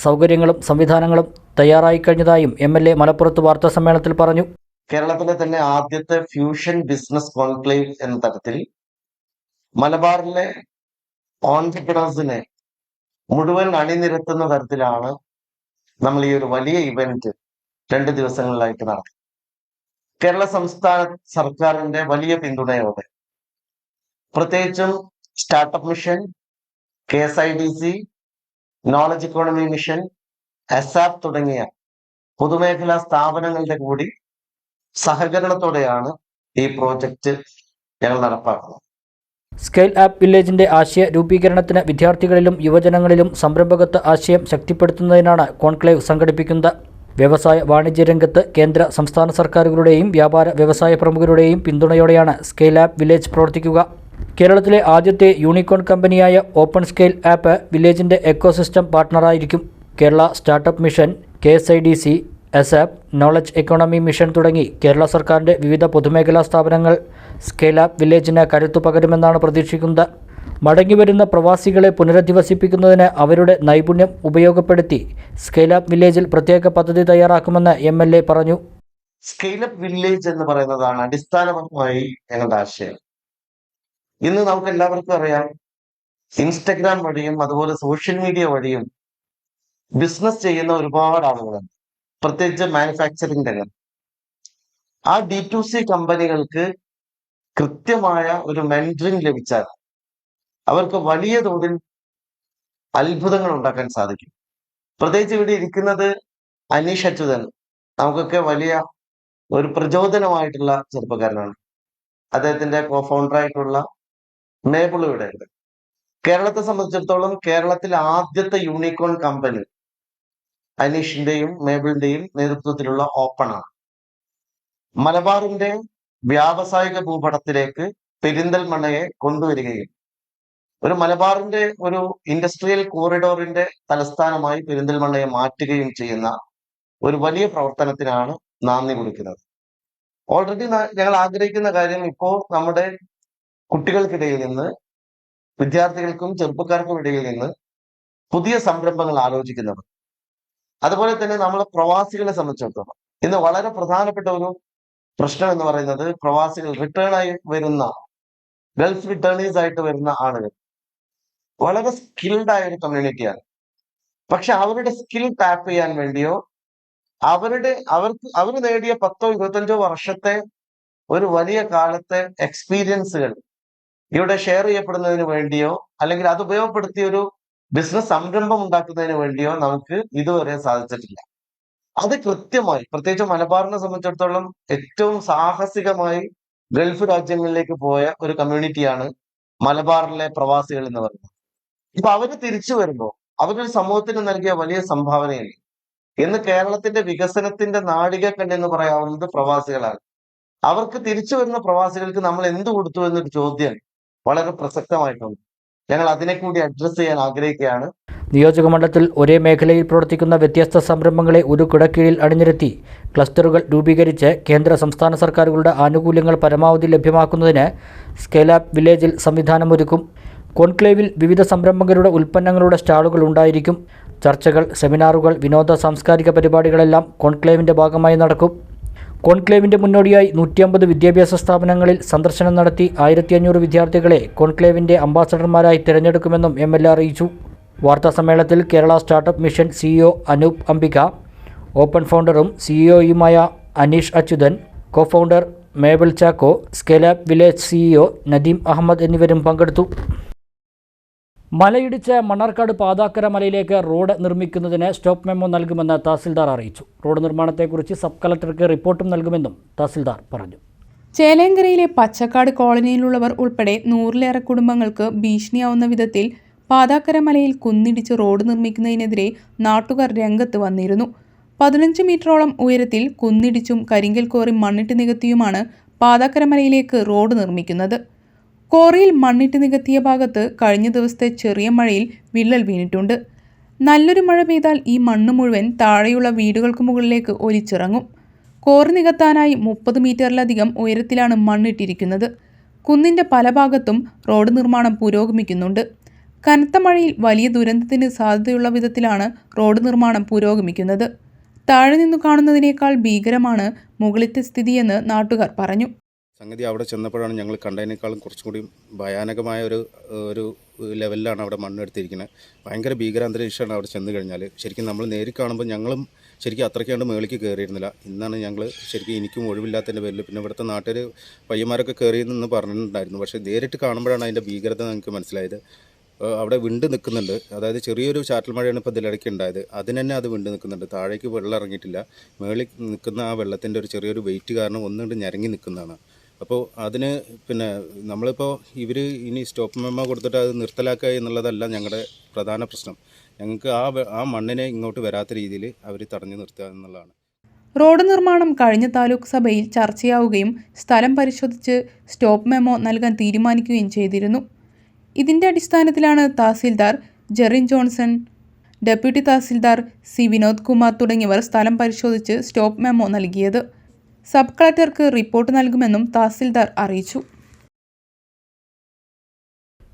സൗകര്യങ്ങളും സംവിധാനങ്ങളും തയ്യാറായി കഴിഞ്ഞതായും MLA മലപ്പുറത്ത് വാർത്താസമ്മേളനത്തിൽ പറഞ്ഞു. കേരളത്തിലെ തന്നെ ആദ്യത്തെ ഫ്യൂഷൻ ബിസിനസ് കോൺക്ലേവ് എന്ന തരത്തിൽ മലബാറിലെ ഓൺട്രപ്രണേഴ്സിനെ മുഴുവൻ അണിനിരത്തുന്ന തരത്തിലാണ് നമ്മൾ ഈ ഒരു വലിയ ഇവന്റ് 2 ദിവസങ്ങളിലായിട്ട് നടത്തുന്നത്. കേരള സംസ്ഥാന സർക്കാരിന്റെ വലിയ പിന്തുണയോടെ പ്രത്യേകിച്ചും startup mission, KSIDC, knowledge economy mission, ASAP തുടങ്ങിയ പൊതുമേഖലാ സ്ഥാപനങ്ങളുടെ കൂടി സഹകരണത്തോടെയാണ് ഈ പ്രോജക്റ്റ് ഞങ്ങൾ നടപ്പാക്കുന്നത്. സ്കെയിൽ ആപ്പ് വില്ലേജിൻ്റെ ആശയ രൂപീകരണത്തിന് വിദ്യാർത്ഥികളിലും യുവജനങ്ങളിലും സംരംഭകത്വ ആശയം ശക്തിപ്പെടുത്തുന്നതിനാണ് കോൺക്ലേവ് സംഘടിപ്പിക്കുന്നത്. വ്യവസായ വാണിജ്യ രംഗത്ത് കേന്ദ്ര സംസ്ഥാന സർക്കാരുകളുടെയും വ്യാപാര വ്യവസായ പ്രമുഖരുടെയും പിന്തുണയോടെയാണ് സ്കെയിൽ ആപ്പ് വില്ലേജ് പ്രവർത്തിക്കുക. കേരളത്തിലെ ആദ്യത്തെ യൂണിക്കോൺ കമ്പനിയായ ഓപ്പൺ സ്കെയിൽ ആപ്പ് വില്ലേജിൻ്റെ എക്കോസിസ്റ്റം പാർട്ട്ണറായിരിക്കും. Kerala startup mission, KSIDC, ASAP, knowledge economy mission തുടങ്ങി കേരള സർക്കാരിൻ്റെ വിവിധ പൊതുമേഖലാ സ്ഥാപനങ്ങൾ സ്കെയിൽ ആപ്പ് വില്ലേജിന് കരുത്തു പകരുമെന്നാണ് പ്രതീക്ഷിക്കുന്നത്. മടങ്ങിവരുന്ന പ്രവാസികളെ പുനരധിവസിപ്പിക്കുന്നതിന് അവരുടെ നൈപുണ്യം ഉപയോഗപ്പെടുത്തി സ്കെയിലപ്പ് വില്ലേജിൽ പ്രത്യേക പദ്ധതി തയ്യാറാക്കുമെന്ന് MLA പറഞ്ഞു. സ്കെയിലപ്പ് വില്ലേജ് എന്ന് പറയുന്നതാണ് അടിസ്ഥാനപരമായി ഞങ്ങളുടെ ആശയം. ഇന്ന് നമുക്ക് എല്ലാവർക്കും അറിയാം, ഇൻസ്റ്റഗ്രാം വഴിയും അതുപോലെ സോഷ്യൽ മീഡിയ വഴിയും ബിസിനസ് ചെയ്യുന്ന ഒരുപാട് ആളുകളുണ്ട്, പ്രത്യേകിച്ച് മാനുഫാക്ചറിംഗ് രംഗം. ആ D2C കമ്പനികൾക്ക് കൃത്യമായ ഒരു മെന്ററിംഗ് ലഭിച്ചാൽ അവർക്ക് വലിയ തോതിൽ അത്ഭുതങ്ങൾ ഉണ്ടാക്കാൻ സാധിക്കും. പ്രത്യേകിച്ച് ഇവിടെ ഇരിക്കുന്നത് അനീഷ് അച്യുതൻ നമുക്കൊക്കെ വലിയ ഒരു പ്രചോദനമായിട്ടുള്ള ചെറുപ്പക്കാരനാണ്. അദ്ദേഹത്തിന്റെ കോഫൗണ്ടറായിട്ടുള്ള മേബിൾ ഇവിടെ ഉണ്ട്. കേരളത്തെ സംബന്ധിച്ചിടത്തോളം കേരളത്തിലെ ആദ്യത്തെ യൂണിക്കോൺ കമ്പനി അനീഷിന്റെയും മേബിളിന്റെയും നേതൃത്വത്തിലുള്ള ഓപ്പണാണ്. മലബാറിന്റെ വ്യാവസായിക ഭൂപടത്തിലേക്ക് പെരിന്തൽമണ്ണയെ കൊണ്ടുവരികയും ഒരു മലബാറിന്റെ ഒരു ഇൻഡസ്ട്രിയൽ കോറിഡോറിന്റെ തലസ്ഥാനമായി പെരിന്തൽമണ്ണയെ മാറ്റുകയും ചെയ്യുന്ന ഒരു വലിയ പ്രവർത്തനത്തിനാണ് നാന്ദി കുറിക്കുന്നത്. ഓൾറെഡി ഞങ്ങൾ ആഗ്രഹിക്കുന്ന കാര്യം, ഇപ്പോൾ നമ്മുടെ കുട്ടികൾക്കിടയിൽ നിന്ന്, വിദ്യാർത്ഥികൾക്കും ചെറുപ്പക്കാർക്കും ഇടയിൽ നിന്ന് പുതിയ സംരംഭങ്ങൾ ആലോചിക്കുന്നവർ, അതുപോലെ തന്നെ നമ്മളെ പ്രവാസികളെ സംബന്ധിച്ചിടത്തോളം ഇന്ന് വളരെ പ്രധാനപ്പെട്ട ഒരു പ്രശ്നം എന്ന് പറയുന്നത് പ്രവാസികൾ റിട്ടേൺ ആയി വരുന്ന, ഗൾഫ് റിട്ടേണീസ് ആയിട്ട് വരുന്ന ആളുകൾ വളരെ സ്കിൽഡ് ആയ ഒരു കമ്മ്യൂണിറ്റിയാണ്. പക്ഷെ അവരുടെ സ്കിൽ ടാപ്പ് ചെയ്യാൻ വേണ്ടിയോ അവർ നേടിയ 10-25 വർഷത്തെ ഒരു വലിയ കാലത്തെ എക്സ്പീരിയൻസുകൾ ഇവിടെ ഷെയർ ചെയ്യപ്പെടുന്നതിന് വേണ്ടിയോ അല്ലെങ്കിൽ അത് ഉപയോഗപ്പെടുത്തിയ ഒരു ബിസിനസ് സംരംഭം ഉണ്ടാക്കുന്നതിന് വേണ്ടിയോ നമുക്ക് ഇതുവരെ സാധിച്ചിട്ടില്ല. അത് കൃത്യമായി, പ്രത്യേകിച്ച് മലബാറിനെ സംബന്ധിച്ചിടത്തോളം ഏറ്റവും സാഹസികമായി ഗൾഫ് രാജ്യങ്ങളിലേക്ക് പോയ ഒരു കമ്മ്യൂണിറ്റിയാണ് മലബാറിലെ പ്രവാസികൾ എന്ന് പറയുന്നത്. ഇപ്പൊ അവര് തിരിച്ചു വരുമ്പോൾ അവരൊരു സമൂഹത്തിന് നൽകിയ വലിയ സംഭാവനയാണ്. ഇന്ന് കേരളത്തിന്റെ വികസനത്തിന്റെ നാഴികക്കല്ലെന്ന് പറയാവുന്നത് പ്രവാസികളാണ്. അവർക്ക് തിരിച്ചു വരുന്ന പ്രവാസികൾക്ക് നമ്മൾ എന്ത് കൊടുത്തു എന്നൊരു ചോദ്യം വളരെ പ്രസക്തമായിട്ടുണ്ട്. ഞങ്ങൾ അതിനെ കൂടി അഡ്രസ് ചെയ്യാൻ ആഗ്രഹിക്കുകയാണ്. നിയോജകമണ്ഡലത്തിൽ ഒരേ മേഖലയിൽ പ്രവർത്തിക്കുന്ന വ്യത്യസ്ത സംരംഭങ്ങളെ ഒരു കുടക്കീഴിൽ അണിനിരത്തി ക്ലസ്റ്ററുകൾ രൂപീകരിച്ച് കേന്ദ്ര സംസ്ഥാന സർക്കാരുകളുടെ ആനുകൂല്യങ്ങൾ പരമാവധി ലഭ്യമാക്കുന്നതിന് സ്കെയിലപ്പ് വില്ലേജിൽ സംവിധാനമൊരുക്കും. കോൺക്ലേവിൽ വിവിധ സംരംഭകരുടെ ഉൽപ്പന്നങ്ങളുടെ സ്റ്റാളുകൾ ഉണ്ടായിരിക്കും. ചർച്ചകൾ, സെമിനാറുകൾ, വിനോദ സാംസ്കാരിക പരിപാടികളെല്ലാം കോൺക്ലേവിൻ്റെ ഭാഗമായി നടക്കും. കോൺക്ലേവിൻ്റെ മുന്നോടിയായി 150 വിദ്യാഭ്യാസ സ്ഥാപനങ്ങളിൽ സന്ദർശനം നടത്തി 1500 വിദ്യാർത്ഥികളെ കോൺക്ലേവിൻ്റെ അംബാസഡർമാരായി തിരഞ്ഞെടുക്കുമെന്നും MLA അറിയിച്ചു. വാർത്താസമ്മേളനത്തിൽ Kerala startup mission CEO Anoop Ambika, open ഫൗണ്ടറും CEOയുമായ Aneesh Achuthan, cofounder Mabel Chacko, scale up village CEO Nadeem Ahmed എന്നിവരും പങ്കെടുത്തു. മലയിടിച്ച് മണ്ണാർക്കാട് പാതാക്കര മലയിലേക്ക് റോഡ് നിർമ്മിക്കുന്നതിന് സ്റ്റോപ്പ് മെമ്മോ നൽകുമെന്ന് തഹസിൽദാർ അറിയിച്ചു. റോഡ് നിർമ്മാണത്തെക്കുറിച്ച് സബ് കളക്ടർക്ക് റിപ്പോർട്ടും നൽകുമെന്നും തഹസിൽദാർ പറഞ്ഞു. ചേലേങ്കരയിലെ പച്ചക്കാട് കോളനിയിലുള്ളവർ ഉൾപ്പെടെ 100-ലേറെ കുടുംബങ്ങൾക്ക് ഭീഷണിയാവുന്ന വിധത്തിൽ പാതാക്കര മലയിൽ കുന്നിടിച്ച് റോഡ് നിർമ്മിക്കുന്നതിനെതിരെ നാട്ടുകാർ രംഗത്ത് വന്നിരുന്നു. 15 മീറ്ററോളം ഉയരത്തിൽ കുന്നിടിച്ചും കരിങ്കൽ കോറി മണ്ണിട്ട് നികത്തിയുമാണ് പാതാക്കര മലയിലേക്ക് റോഡ് നിർമ്മിക്കുന്നത്. കോറിയിൽ മണ്ണിട്ട് നികത്തിയ ഭാഗത്ത് കഴിഞ്ഞ ദിവസത്തെ ചെറിയ മഴയിൽ വിള്ളൽ വീണിട്ടുണ്ട്. നല്ലൊരു മഴ പെയ്താൽ ഈ മണ്ണ് മുഴുവൻ താഴെയുള്ള വീടുകൾക്ക് മുകളിലേക്ക് ഒലിച്ചിറങ്ങും. കോറി നികത്താനായി 30 മീറ്ററിലധികം ഉയരത്തിലാണ് മണ്ണിട്ടിരിക്കുന്നത്. കുന്നിൻ്റെ പല ഭാഗത്തും റോഡ് നിർമ്മാണം പുരോഗമിക്കുന്നുണ്ട്. കനത്ത മഴയിൽ വലിയ ദുരന്തത്തിന് സാധ്യതയുള്ള വിധത്തിലാണ് റോഡ് നിർമ്മാണം പുരോഗമിക്കുന്നത്. താഴെ നിന്നു കാണുന്നതിനേക്കാൾ ഭീകരമാണ് മുകളിലത്തെ സ്ഥിതിയെന്ന് നാട്ടുകാർ പറഞ്ഞു. സംഗതി അവിടെ ചെന്നപ്പോഴാണ് ഞങ്ങൾ കണ്ടതിനേക്കാളും കുറച്ചും കൂടി ഭയാനകമായ ഒരു ലെവലിലാണ് അവിടെ മണ്ണെടുത്തിരിക്കുന്നത്. ഭയങ്കര ഭീകരാന്തരീക്ഷമാണ് അവിടെ ചെന്ന് കഴിഞ്ഞാൽ. ശരിക്കും നമ്മൾ നേരിൽ കാണുമ്പോൾ ഞങ്ങളും ശരിക്കും അത്രയ്ക്കാണ്ട് മേളിലേക്ക് കയറിയിരുന്നില്ല. ഇന്നാണ് ഞങ്ങൾ ശരിക്കും എനിക്കും ഒഴിവില്ലാത്തതിൻ്റെ പേരിൽ, പിന്നെ ഇവിടുത്തെ നാട്ടിൽ പയ്യന്മാരൊക്കെ കയറിയെന്ന് പറഞ്ഞിട്ടുണ്ടായിരുന്നു. പക്ഷേ നേരിട്ട് കാണുമ്പോഴാണ് അതിൻ്റെ ഭീകരത ഞങ്ങൾക്ക് മനസ്സിലായത്. അവിടെ വിണ്ട് നിൽക്കുന്നുണ്ട്. അതായത് ചെറിയൊരു ചാറ്റൽ മഴയാണ് ഇപ്പോൾ ഇതിലിടയ്ക്ക് ഉണ്ടായത്. അതിന് തന്നെ അത് വിണ്ട് നിൽക്കുന്നുണ്ട്. താഴേക്ക് വെള്ളം ഇറങ്ങിയിട്ടില്ല. മേളിൽ നിൽക്കുന്ന ആ വെള്ളത്തിൻ്റെ ഒരു ചെറിയൊരു വെയിറ്റ് കാരണം ഒന്നുകൊണ്ട് ഞരങ്ങി നിൽക്കുന്നതാണ്. അപ്പോൾ അതിന് പിന്നെ നമ്മളിപ്പോൾ ഇവർ ഇനി സ്റ്റോപ്പ് മെമ്മോ കൊടുത്തിട്ട് അത് നിർത്തലാക്കുക എന്നുള്ളതല്ല ഞങ്ങളുടെ പ്രധാന പ്രശ്നം. ഞങ്ങൾക്ക് ആ മണ്ണിനെ ഇങ്ങോട്ട് വരാത്ത രീതിയിൽ അവർ തടഞ്ഞു നിർത്തുക എന്നുള്ളതാണ്. റോഡ് നിർമ്മാണം കഴിഞ്ഞ താലൂക്ക് സഭയിൽ ചർച്ചയാവുകയും സ്ഥലം പരിശോധിച്ച് സ്റ്റോപ്പ് മെമ്മോ നൽകാൻ തീരുമാനിക്കുകയും ചെയ്തിരുന്നു. ഇതിൻ്റെ അടിസ്ഥാനത്തിലാണ് tahsildar Jerin Johnson, deputy tahsildar C Vinod Kumar തുടങ്ങിയവർ സ്ഥലം പരിശോധിച്ച് സ്റ്റോപ്പ് മെമ്മോ നൽകിയത്. സബ് കളക്ടർക്ക് റിപ്പോർട്ട് നൽകുമെന്നും തഹസിൽദാർ അറിയിച്ചു.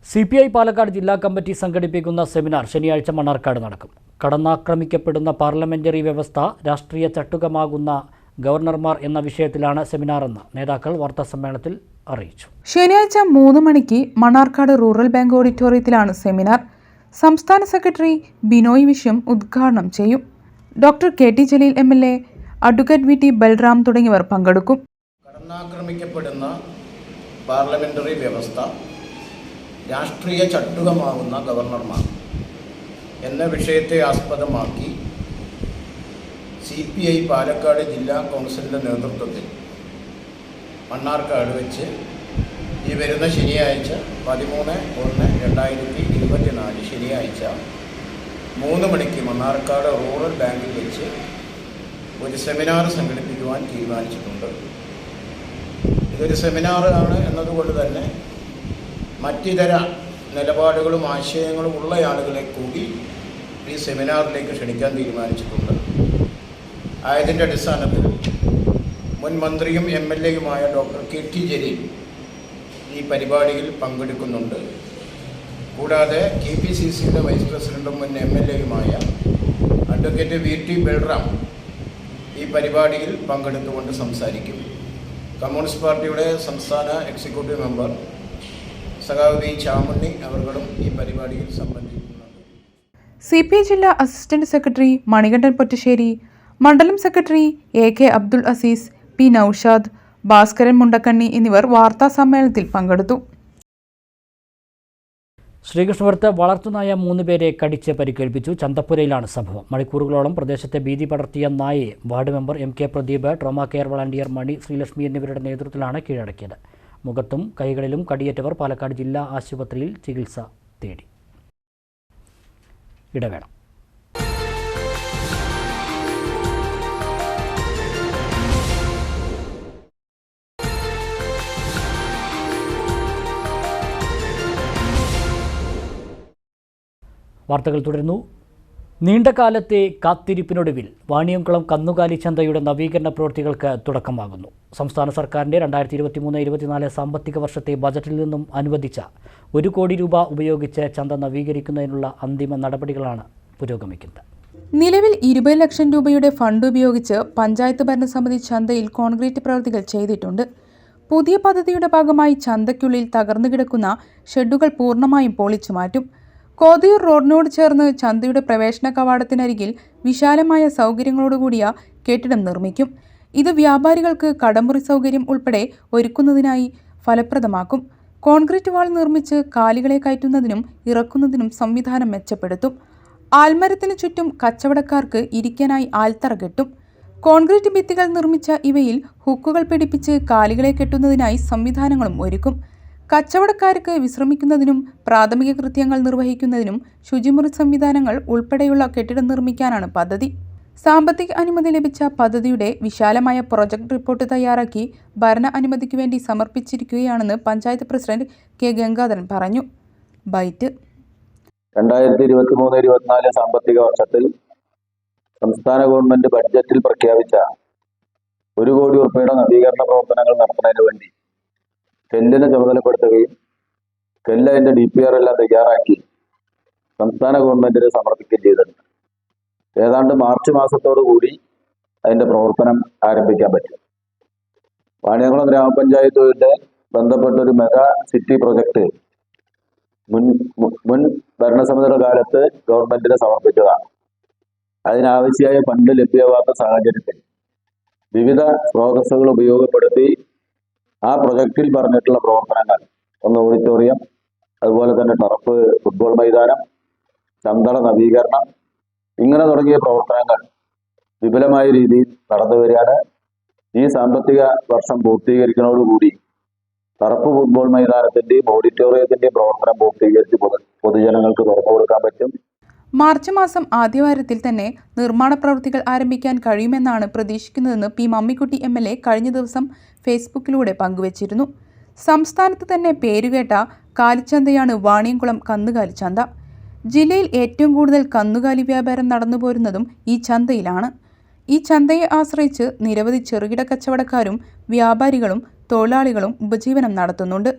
CPI പാലക്കാട് ജില്ലാ കമ്മിറ്റി സംഘടിപ്പിക്കുന്ന സെമിനാർ ശനിയാഴ്ച മണ്ണാർക്കാട് നടക്കും. കടന്നാക്രമിക്കപ്പെടുന്ന പാർലമെന്ററി വ്യവസ്ഥ രാഷ്ട്രീയ ചട്ടുകമാകുന്ന ഗവർണർമാർ എന്ന വിഷയത്തിലാണ് സെമിനാറെന്ന് നേതാക്കൾ വാർത്താസമ്മേളനത്തിൽ അറിയിച്ചു. ശനിയാഴ്ച 3 മണിക്ക് മണ്ണാർക്കാട് റൂറൽ ബാങ്ക് ഓഡിറ്റോറിയത്തിലാണ് സെമിനാർ. സംസ്ഥാന സെക്രട്ടറി ബിനോയ് വിശ്വം ഉദ്ഘാടനം ചെയ്യും. Doctor KT Jaleel MLA, advocate VT Balram തുടങ്ങിയവർ പങ്കെടുക്കും. കടന്നാക്രമിക്കപ്പെടുന്ന പാർലമെന്ററി വ്യവസ്ഥ രാഷ്ട്രീയ ചട്ടുകമാകുന്ന ഗവർണർമാർ എന്ന വിഷയത്തെ ആസ്പദമാക്കി CPI പാലക്കാട് ജില്ലാ കൗൺസിലിൻ്റെ നേതൃത്വത്തിൽ മണ്ണാർക്കാട് വെച്ച് ഈ വരുന്ന ശനിയാഴ്ച 13/1/2024 ശനിയാഴ്ച 3 മണിക്ക് മണ്ണാർക്കാട് റൂറൽ ബാങ്കിൽ വെച്ച് ഒരു സെമിനാർ സംഘടിപ്പിക്കുവാൻ തീരുമാനിച്ചിട്ടുണ്ട്. ഇതൊരു സെമിനാറാണ് എന്നതുകൊണ്ട് തന്നെ മറ്റിതര നിലപാടുകളും ആശയങ്ങളും ഉള്ള ആളുകളെ കൂടി ഈ സെമിനാറിലേക്ക് ക്ഷണിക്കാൻ തീരുമാനിച്ചിട്ടുണ്ട്. ആയതിൻ്റെ അടിസ്ഥാനത്തിൽ മുൻ മന്ത്രിയും MLA-യുമായ ഡോക്ടർ KT ജലീൽ ഈ പരിപാടിയിൽ പങ്കെടുക്കുന്നുണ്ട്. കൂടാതെ KPCCയുടെ വൈസ് പ്രസിഡന്റും മുൻ MLA-യുമായ അഡ്വക്കേറ്റ് VT ബൽറാം ഈ പരിപാടിയിൽ പങ്കെടുത്തുകൊണ്ട് സംസാരിക്കും. കമ്മ്യൂണിസ്റ്റ് പാർട്ടിയുടെ സംസ്ഥാന എക്സിക്യൂട്ടീവ് മെമ്പർ സഖാവ് V ചാമുണ്ണി അവർകളും ഈ പരിപാടിയിൽ സംബന്ധിക്കുന്നുണ്ട്. CPI ജില്ലാ അസിസ്റ്റന്റ് സെക്രട്ടറി മണികണ്ഠൻ പൊറ്റശ്ശേരി, മണ്ഡലം secretary AK Abdul Azeez, P Naushad, Bhaskaran Mundakkanni എന്നിവർ വാർത്താ സമ്മേളനത്തിൽ പങ്കെടുത്തു. ശ്രീകൃഷ്ണപുരത്ത് വളർത്തുനായ 3 പേരെ കടിച്ച് പരിക്കേൽപ്പിച്ചു. ചന്തപ്പുരയിലാണ് സംഭവം. മണിക്കൂറുകളോളം പ്രദേശത്തെ ഭീതി പടർത്തിയ നായയെ ward member MK Pradeep, trauma care volunteer Mani Sreelakshmi എന്നിവരുടെ നേതൃത്വത്തിലാണ് കീഴടക്കിയത്. മുഖത്തും കൈകളിലും കടിയേറ്റവർ പാലക്കാട് ജില്ലാ ആശുപത്രിയിൽ ചികിത്സ തേടി. ഇടവേള. വാർത്തകൾ തുടരുന്നു. നീണ്ടകാലത്തെ കാത്തിരിപ്പിനൊടുവിൽ വാണിയംകുളം കന്നുകാലി ചന്തയുടെ നവീകരണ പ്രവൃത്തികൾക്ക് തുടക്കമാകുന്നു. സംസ്ഥാന സർക്കാരിൻ്റെ 2023-24 സാമ്പത്തിക വർഷത്തെ ബജറ്റിൽ നിന്നും അനുവദിച്ച 1 കോടി രൂപ ഉപയോഗിച്ച് ചന്ത നവീകരിക്കുന്നതിനുള്ള അന്തിമ നടപടികളാണ് പുരോഗമിക്കുന്നത്. നിലവിൽ 20 ലക്ഷം രൂപയുടെ ഫണ്ട് ഉപയോഗിച്ച് പഞ്ചായത്ത് ഭരണസമിതി ചന്തയിൽ കോൺക്രീറ്റ് പ്രവൃത്തികൾ ചെയ്തിട്ടുണ്ട്. പുതിയ പദ്ധതിയുടെ ഭാഗമായി ചന്തയ്ക്കുള്ളിൽ തകർന്നു കിടക്കുന്ന ഷെഡുകൾ പൂർണ്ണമായും പൊളിച്ചു മാറ്റും. കോതിയൂർ റോഡിനോട് ചേർന്ന് ചന്തയുടെ പ്രവേശന കവാടത്തിനരികിൽ വിശാലമായ സൗകര്യങ്ങളോടുകൂടിയ കെട്ടിടം നിർമ്മിക്കും. ഇത് വ്യാപാരികൾക്ക് കടമുറി സൗകര്യം ഉൾപ്പെടെ ഒരുക്കുന്നതിനായി ഫലപ്രദമാക്കും. കോൺക്രീറ്റ് വാൾ നിർമ്മിച്ച് കാലികളെ കയറ്റുന്നതിനും ഇറക്കുന്നതിനും സംവിധാനം മെച്ചപ്പെടുത്തും. ആൽമരത്തിന് ചുറ്റും കച്ചവടക്കാർക്ക് ഇരിക്കാനായി ആൽത്തറ കെട്ടും. കോൺക്രീറ്റ് ഭിത്തികൾ നിർമ്മിച്ച ഇവയിൽ ഹുക്കുകൾ പിടിപ്പിച്ച് കാലികളെ കെട്ടുന്നതിനായി സംവിധാനങ്ങളും ഒരുക്കും. കച്ചവടക്കാർക്ക് വിശ്രമിക്കുന്നതിനും പ്രാഥമിക കൃത്യങ്ങൾ നിർവഹിക്കുന്നതിനും ശുചിമുറി സംവിധാനങ്ങൾ ഉൾപ്പെടെയുള്ള കെട്ടിടം നിർമ്മിക്കാനാണ് പദ്ധതി. സാമ്പത്തിക അനുമതി ലഭിച്ച പദ്ധതിയുടെ വിശാലമായ പ്രൊജക്ട് റിപ്പോർട്ട് തയ്യാറാക്കി ഭരണ അനുമതിക്ക് വേണ്ടി സമർപ്പിച്ചിരിക്കുകയാണെന്ന് പഞ്ചായത്ത് പ്രസിഡന്റ് K ഗംഗാധരൻ പറഞ്ഞു. ബൈറ്റ്. 2023-24 സാമ്പത്തിക വർഷത്തിൽ സംസ്ഥാന ഗവൺമെന്റ് ബഡ്ജറ്റിൽ പ്രഖ്യാപിച്ച 1 കോടി രൂപയുടെ നവീകരണ പ്രവർത്തനങ്ങൾ നടത്തുന്നതിന് വേണ്ടി കെല്ലിനെ ചുമതലപ്പെടുത്തുകയും കെല്ല് അതിൻ്റെ DPR എല്ലാം തയ്യാറാക്കി സംസ്ഥാന ഗവൺമെന്റിന് സമർപ്പിക്കുകയും ചെയ്തിട്ടുണ്ട്. ഏതാണ്ട് മാർച്ച് മാസത്തോടു കൂടി അതിൻ്റെ പ്രവർത്തനം ആരംഭിക്കാൻ പറ്റും. വാണിയംകുളം ഗ്രാമപഞ്ചായത്തുമായിട്ട് ബന്ധപ്പെട്ടൊരു മെഗാ സിറ്റി പ്രൊജക്ട് മുൻ ഭരണസമിതിയുടെ കാലത്ത് ഗവൺമെന്റിന് സമർപ്പിച്ചതാണ്. അതിനാവശ്യമായ ഫണ്ട് ലഭ്യമാകാത്ത സാഹചര്യത്തിൽ വിവിധ സ്രോതസ്സുകൾ ഉപയോഗപ്പെടുത്തി ആ പ്രൊജക്റ്റിൽ പറഞ്ഞിട്ടുള്ള പ്രവർത്തനങ്ങൾ, ഒന്ന് ഓഡിറ്റോറിയം, അതുപോലെ തന്നെ ടർഫ് ഫുട്ബോൾ മൈതാനം, ചന്തള നവീകരണം, ഇങ്ങനെ തുടങ്ങിയ പ്രവർത്തനങ്ങൾ വിപുലമായ രീതിയിൽ നടന്നു വരികയാണ്. ഈ സാമ്പത്തിക വർഷം പൂർത്തീകരിക്കുന്നതോടുകൂടി ടർഫ് ഫുട്ബോൾ മൈതാനത്തിൻ്റെയും ഓഡിറ്റോറിയത്തിൻ്റെയും പ്രവർത്തനം പൂർത്തീകരിച്ച് പൊതുജനങ്ങൾക്ക് തുറന്നു കൊടുക്കാൻ പറ്റും. മാർച്ച് മാസം ആദ്യവാരത്തിൽ തന്നെ നിർമ്മാണ പ്രവൃത്തികൾ ആരംഭിക്കാൻ കഴിയുമെന്നാണ് പ്രതീക്ഷിക്കുന്നതെന്ന് P മമ്മിക്കുട്ടി MLA കഴിഞ്ഞ ദിവസം ഫേസ്ബുക്കിലൂടെ പങ്കുവച്ചിരുന്നു. സംസ്ഥാനത്ത് തന്നെ പേരുകേട്ട കാലിച്ചന്തയാണ് വാണിയംകുളം കന്നുകാലിച്ചന്ത. ജില്ലയിൽ ഏറ്റവും കൂടുതൽ കന്നുകാലി വ്യാപാരം നടന്നുപോരുന്നതും ഈ ചന്തയിലാണ്. ഈ ചന്തയെ ആശ്രയിച്ച് നിരവധി ചെറുകിട കച്ചവടക്കാരും വ്യാപാരികളും തൊഴിലാളികളും ഉപജീവനം നടത്തുന്നുണ്ട്.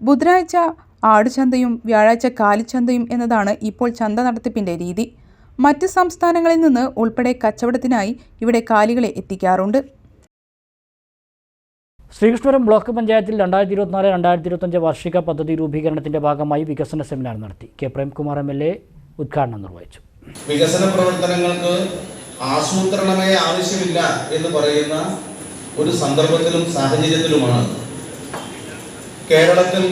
ബുധനാഴ്ച ആടുചന്തയും വ്യാഴാഴ്ച കാലിച്ചന്തയും എന്നതാണ് ഇപ്പോൾ ചന്ത നടത്തിപ്പിന്റെ രീതി. മറ്റ് സംസ്ഥാനങ്ങളിൽ നിന്ന് ഉൾപ്പെടെ കച്ചവടത്തിനായി ഇവിടെ കാലികളെ എത്തിക്കാറുണ്ട്. ശ്രീകൃഷ്ണപുരം ബ്ലോക്ക് പഞ്ചായത്തിൽ 2024-2025 വാർഷിക പദ്ധതി രൂപീകരണത്തിന്റെ ഭാഗമായി വികസന സെമിനാർ നടത്തി. കെ പ്രേംകുമാർ MLA ഉദ്ഘാടനം നിർവഹിച്ചു. വികസന പ്രവർത്തനങ്ങൾക്ക് ആസൂത്രണമേ ആവശ്യമില്ല എന്ന് പറയുന്ന ഒരു സന്ദർഭത്തിലും സാഹചര്യത്തിലുമാണ് കേരളത്തിൽ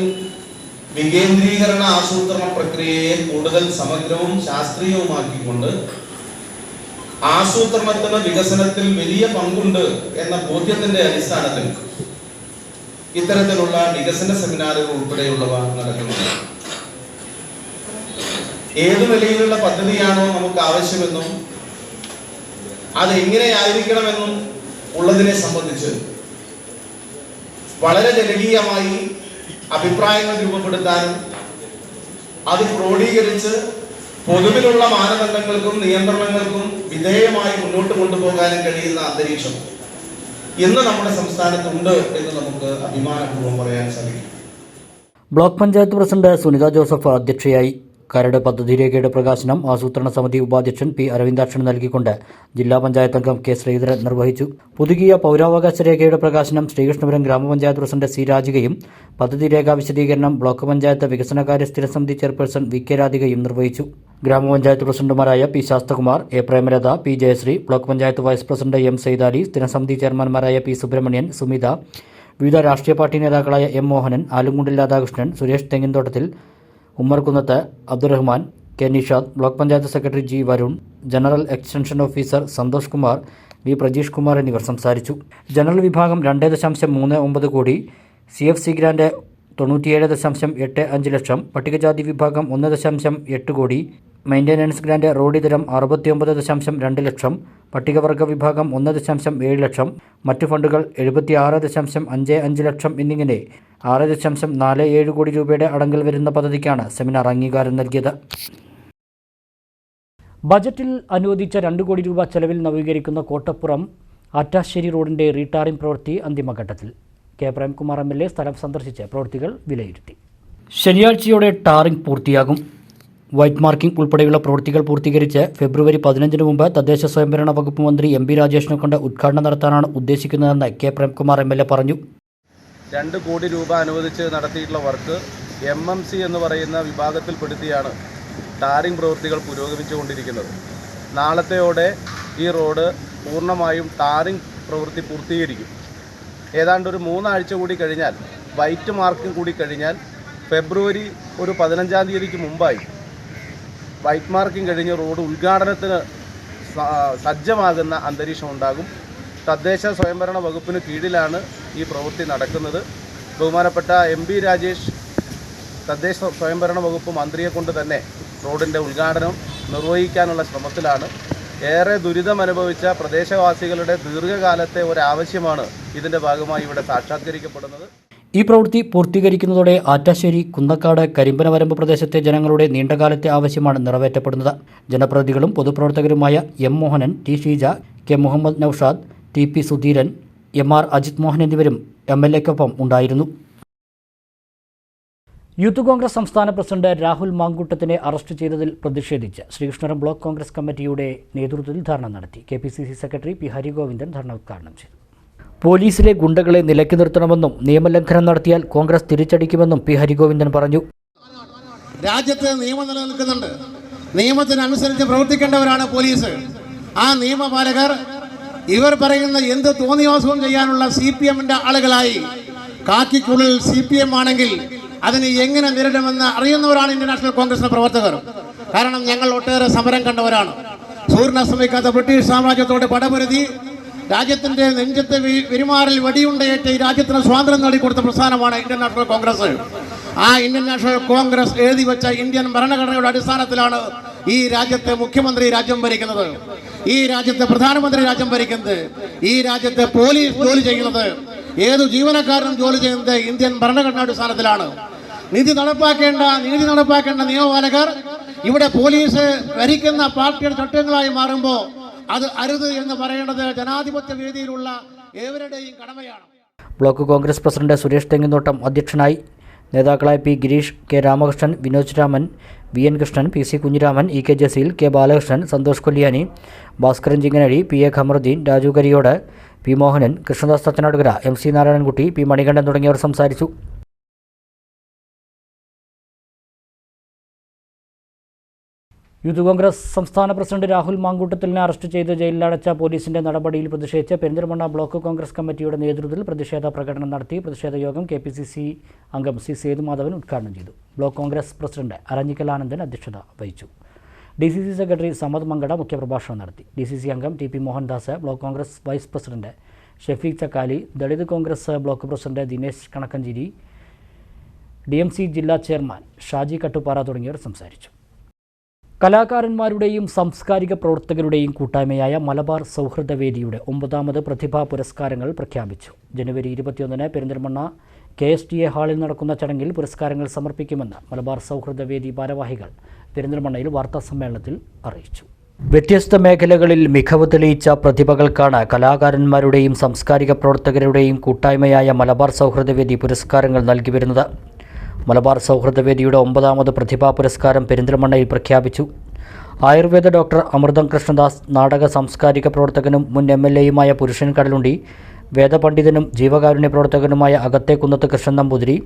വികേന്ദ്രീകരണ ആസൂത്രണ പ്രക്രിയയെ കൂടുതൽ സമഗ്രവും ശാസ്ത്രീയവുമാക്കിക്കൊണ്ട് ആസൂത്രണത്തിന് വികസനത്തിൽ വലിയ പങ്കുണ്ട് എന്ന ബോധ്യത്തിന്റെ അടിസ്ഥാനത്തിൽ ഇത്തരത്തിലുള്ള വികസന സെമിനാറുകൾ ഉൾപ്പെടെയുള്ളവ നടക്കുന്നുണ്ട്. ഏതു നിലയിലുള്ള പദ്ധതിയാണോ നമുക്ക് ആവശ്യമെന്നും അതെങ്ങനെയായിരിക്കണമെന്നും ഉള്ളതിനെ സംബന്ധിച്ച് വളരെ ജനകീയമായി അഭിപ്രായങ്ങൾ രൂപപ്പെടുത്താനും അത് ക്രോഡീകരിച്ച് പൊതുവിലുള്ള മാനദണ്ഡങ്ങൾക്കും നിയന്ത്രണങ്ങൾക്കും വിധേയമായി മുന്നോട്ട് കൊണ്ടുപോകാനും കഴിയുന്ന അന്തരീക്ഷം ഇന്ന് നമ്മുടെ സംസ്ഥാനത്തുണ്ട് എന്ന് നമുക്ക് അഭിമാനപൂർവ്വം പറയാൻ സാധിക്കും. Block panchayat president Sunitha Joseph അധ്യക്ഷയായി. കരട് പദ്ധതി രേഖയുടെ പ്രകാശനം ആസൂത്രണ സമിതി ഉപാധ്യക്ഷൻ പി അരവിന്ദാക്ഷൻ നൽകിക്കൊണ്ട് ജില്ലാ പഞ്ചായത്ത് അംഗം കെ ശ്രീധരൻ നിർവഹിച്ചു. പുതുക്കിയ പൗരാവകാശ രേഖയുടെ പ്രകാശനം ശ്രീകൃഷ്ണപുരം ഗ്രാമപഞ്ചായത്ത് പ്രസിഡന്റ് സി രാജികയും പദ്ധതി രേഖാ വിശദീകരണം ബ്ലോക്ക് പഞ്ചായത്ത് വികസനകാര്യ സ്ഥിരസമിതി ചെയർപേഴ്സൺ വി കെ രാധികയും നിർവഹിച്ചു. ഗ്രാമപഞ്ചായത്ത് പ്രസിഡന്റുമാരായ P Sasthakumar, A Premalatha, P Jayasree, block panchayat vice president M Saidali, സ്ഥിരസമിതി ചെയർമാൻമാരായ പി സുബ്രഹ്മണ്യൻ, സുമിത, വിവിധ രാഷ്ട്രീയ പാർട്ടി നേതാക്കളായ M Mohanan, Alumkundil Radhakrishnan, Suresh Thenginthottathil, Ummerkunnath, Abdurahman, K Nishad, block panchayat secretary G Varun, general extension officer Santhosh Kumar, V Prajeesh Kumar എന്നിവർ സംസാരിച്ചു. ജനറൽ വിഭാഗം 2.39 കോടി, CFC ഗ്രാന്റ് 97.85 ലക്ഷം, പട്ടികജാതി വിഭാഗം 1.8 കോടി, മെയിൻ്റനൻസ് ഗ്രാന്റ് റോഡ് ഇതരം 69.2 ലക്ഷം, പട്ടികവർഗ വിഭാഗം 1.7 ലക്ഷം, മറ്റു ഫണ്ടുകൾ 76.55 ലക്ഷം എന്നിങ്ങനെ 6.47 കോടി രൂപയുടെ അടങ്കൽ വരുന്ന പദ്ധതിക്കാണ് സെമിനാർ അംഗീകാരം നൽകിയത്. ബജറ്റിൽ അനുവദിച്ച 2 കോടി രൂപ ചെലവിൽ നവീകരിക്കുന്ന കോട്ടപ്പുറം ആറ്റാശ്ശേരി റോഡിന്റെ റീടാറിംഗ് പ്രവൃത്തി അന്തിമഘട്ടത്തിൽ. കെ പ്രേംകുമാർ MLA സ്ഥലം സന്ദർശിച്ച് പ്രവൃത്തികൾ വിലയിരുത്തി. ശനിയാഴ്ചയോടെ ടാറിംഗ് പൂർത്തിയാകും. വൈറ്റ് മാർക്കിംഗ് ഉൾപ്പെടെയുള്ള പ്രവൃത്തികൾ പൂർത്തീകരിച്ച് ഫെബ്രുവരി 15 മുമ്പ് തദ്ദേശ സ്വയംഭരണ വകുപ്പ് മന്ത്രി MB രാജേഷിനെ കൊണ്ട് ഉദ്ഘാടനം നടത്താനാണ് ഉദ്ദേശിക്കുന്നതെന്ന് കെ പ്രേംകുമാർ MLA പറഞ്ഞു. 2 കോടി രൂപ അനുവദിച്ച് നടത്തിയിട്ടുള്ള വർക്ക് MMC എന്ന് പറയുന്ന വിഭാഗത്തിൽപ്പെടുത്തിയാണ് ടാറിംഗ് പ്രവൃത്തികൾ പുരോഗമിച്ചുകൊണ്ടിരിക്കുന്നത്. നാളത്തെയോടെ ഈ റോഡ് പൂർണ്ണമായും ടാറിംഗ് പ്രവൃത്തി പൂർത്തീകരിക്കും. ഏതാണ്ട് ഒരു 3 ആഴ്ച കൂടി കഴിഞ്ഞാൽ, വൈറ്റ് മാർക്കിംഗ് കൂടി കഴിഞ്ഞാൽ, ഫെബ്രുവരി 15 മുമ്പായി വൈറ്റ് മാർക്കിംഗ് കഴിഞ്ഞ് റോഡ് ഉദ്ഘാടനത്തിന് സജ്ജമാകുന്ന അന്തരീക്ഷം ഉണ്ടാകും. തദ്ദേശ സ്വയംഭരണ വകുപ്പിന് കീഴിലാണ് ഈ പ്രവൃത്തി നടക്കുന്നത്. ബഹുമാനപ്പെട്ട MB രാജേഷ് തദ്ദേശ സ്വയംഭരണ വകുപ്പ് മന്ത്രിയെ കൊണ്ട് തന്നെ റോഡിൻ്റെ ഉദ്ഘാടനം നിർവഹിക്കാനുള്ള ശ്രമത്തിലാണ്. ഏറെ ദുരിതമനുഭവിച്ച പ്രദേശവാസികളുടെ ദീർഘകാലത്തെ ഒരാവശ്യമാണ് ഇതിൻ്റെ ഭാഗമായി ഇവിടെ സാക്ഷാത്കരിക്കപ്പെടുന്നത്. ഈ പ്രവൃത്തി പൂർത്തീകരിക്കുന്നതോടെ ആറ്റാശ്ശേരി, കുന്നക്കാട്, കരിമ്പനവരമ്പ് പ്രദേശത്തെ ജനങ്ങളുടെ നീണ്ടകാലത്തെ ആവശ്യമാണ് നിറവേറ്റപ്പെടുന്നത്. ജനപ്രതിനിധികളും പൊതുപ്രവർത്തകരുമായ M Mohanan, T Sheeja, K Muhammad Naushad, TP Sudheeran, MR Ajith Mohan എന്നിവരും MLAക്കൊപ്പം ഉണ്ടായിരുന്നു. യൂത്ത് കോൺഗ്രസ് സംസ്ഥാന പ്രസിഡന്റ് രാഹുൽ മാങ്കൂട്ടത്തിനെ അറസ്റ്റ് ചെയ്തതിൽ പ്രതിഷേധിച്ച് ശ്രീകൃഷ്ണപുരം ബ്ലോക്ക് കോൺഗ്രസ് കമ്മിറ്റിയുടെ നേതൃത്വത്തിൽ ധർണ നടത്തി. KPCC സെക്രട്ടറി P ഹരിഗോവിന്ദൻ ധർണ ഉദ്ഘാടനം ചെയ്തു. പോലീസിലെ ഗുണ്ടകളെ നിലയ്ക്ക് നിർത്തണമെന്നും നിയമലംഘനം നടത്തിയാൽ കോൺഗ്രസ് തിരിച്ചടിക്കുമെന്നും P ഹരിഗോവിന്ദൻ പറഞ്ഞു. രാജ്യത്ത് നിയമം നിലനിൽക്കുന്നുണ്ട്. നിയമത്തിനനുസരിച്ച് പ്രവർത്തിക്കേണ്ടവരാണ് പോലീസ്. ആ നിയമപാലകർ ഇവർ പറയുന്ന എന്ത് തോന്നിവാസവും ചെയ്യാനുള്ള CPMന്റെ ആളുകളായി. കാക്കിക്കുള്ളിൽ CPM ആണെങ്കിൽ അതിനെ എങ്ങനെ നേരിടുമെന്ന് അറിയുന്നവരാണ് ഇന്ത്യൻ നാഷണൽ കോൺഗ്രസിന്റെ പ്രവർത്തകർ. കാരണം ഞങ്ങൾ ഒട്ടേറെ സമരം കണ്ടവരാണ്. സൂര്യനസ്തമിക്കാത്ത ബ്രിട്ടീഷ് സാമ്രാജ്യത്തോട് പടപൊരുതി രാജ്യത്തിന്റെ നെഞ്ചത്തെ പെരുമാറിൽ വെടിയുണ്ടയേറ്റ് ഈ രാജ്യത്തിന് സ്വാതന്ത്ര്യം നേടിക്കൊടുത്ത പ്രസ്ഥാനമാണ് ഇന്ത്യൻ നാഷണൽ കോൺഗ്രസ്. ആ ഇന്ത്യൻ നാഷണൽ കോൺഗ്രസ് എഴുതി വെച്ച ഇന്ത്യൻ ഭരണഘടനയുടെ അടിസ്ഥാനത്തിലാണ് ഈ രാജ്യത്തെ മുഖ്യമന്ത്രി രാജ്യം ഭരിക്കുന്നത്, ഈ രാജ്യത്തെ പ്രധാനമന്ത്രി രാജ്യം ഭരിക്കുന്നത്, ഈ രാജ്യത്തെ പോലീസ് ജോലി ചെയ്യുന്നത്, ഏതു ജീവനക്കാരനും ജോലി ചെയ്യുന്നത് ഇന്ത്യൻ ഭരണഘടന അടിസ്ഥാനത്തിലാണ്. നീതി നടപ്പാക്കേണ്ട നിയമപാലകർ ഇവിടെ പോലീസ് ഭരിക്കുന്ന പാർട്ടിയുടെ ചട്ടങ്ങളായി മാറുമ്പോൾ അത് അരുത് എന്ന് പറയേണ്ടത് ജനാധിപത്യ വേദിയിലുള്ള ഏവരുടെയും കടമയാണ്. ബ്ലോക്ക് കോൺഗ്രസ് പ്രസിഡന്റ് സുരേഷ് തെങ്ങിൻതോട്ടം അധ്യക്ഷനായി. നേതാക്കളായ P Girish, K Ramakrishnan, Vinoj Raman, V N Krishnan, P C Kunhiraman, E K Jaseel, K Balakrishnan, Santhosh Kolliyani, Bhaskaran ചിങ്ങനഴി, P A Khamaruddin, Raju Kariyod, P Mohanan, Krishnadas Thachanadukara, M C Narayanankutty, P Manikandan തുടങ്ങിയവർ സംസാരിച്ചു. യൂത്ത് കോൺഗ്രസ് സംസ്ഥാന പ്രസിഡന്റ് രാഹുൽ മാങ്കൂട്ടത്തിലിനെ അറസ്റ്റ് ചെയ്ത് ജയിലിലടച്ച പോലീസിന്റെ നടപടിയിൽ പ്രതിഷേധിച്ച് പെരിന്തൽമണ്ണ ബ്ലോക്ക് കോൺഗ്രസ് കമ്മിറ്റിയുടെ നേതൃത്വത്തിൽ പ്രതിഷേധ പ്രകടനം നടത്തി. പ്രതിഷേധ യോഗം KPCC അംഗം സി സേതുമാധവൻ ഉദ്ഘാടനം ചെയ്തു. ബ്ലോക്ക് കോൺഗ്രസ് പ്രസിഡന്റ് അരഞ്ഞിക്കൽ ആനന്ദൻ അധ്യക്ഷത വഹിച്ചു. DCC സെക്രട്ടറി സമദ് മങ്കട മുഖ്യപ്രഭാഷണം നടത്തി. DCC അംഗം TP Mohandas, block Congress vice president Shefeeq Chakkali, Dalit Congress block president Dinesh Kanakkancheri, DMC ജില്ലാ ചെയർമാൻ ഷാജി കട്ടുപാറ തുടങ്ങിയവർ സംസാരിച്ചു. കലാകാരന്മാരുടെയും സാംസ്കാരിക പ്രവർത്തകരുടെയും കൂട്ടായ്മയായ മലബാർ സൗഹൃദവേദിയുടെ 9ാമത് പ്രതിഭാ പുരസ്കാരങ്ങൾ പ്രഖ്യാപിച്ചു. ജനുവരി 21 പെരിന്തൽമണ്ണ KSTA ഹാളിൽ നടക്കുന്ന ചടങ്ങിൽ പുരസ്കാരങ്ങൾ സമർപ്പിക്കുമെന്ന് മലബാർ സൗഹൃദവേദി ഭാരവാഹികൾ പെരിന്തൽമണ്ണയിൽ വാർത്താസമ്മേളനത്തിൽ അറിയിച്ചു. വ്യത്യസ്ത മേഖലകളിൽ മികവ് തെളിയിച്ച പ്രതിഭകൾക്കാണ് കലാകാരന്മാരുടെയും സാംസ്കാരിക പ്രവർത്തകരുടെയും കൂട്ടായ്മയായ മലബാർ സൗഹൃദവേദി പുരസ്കാരങ്ങൾ നൽകി വരുന്നത്. മലബാർ സൗഹൃദവേദിയുടെ 9ാമത് പ്രതിഭാ പുരസ്കാരം പെരിന്തൽമണ്ണയിൽ പ്രഖ്യാപിച്ചു. ആയുർവേദ ഡോക്ടർ അമൃതം കൃഷ്ണദാസ്, നാടക സാംസ്കാരിക പ്രവർത്തകനും മുൻ MLAയുമായ പുരുഷൻ കടലുണ്ടി, വേദപണ്ഡിതനും ജീവകാരുണ്യ പ്രവർത്തകനുമായ അകത്തേക്കുന്നത്ത് കൃഷ്ണൻ നമ്പൂതിരി,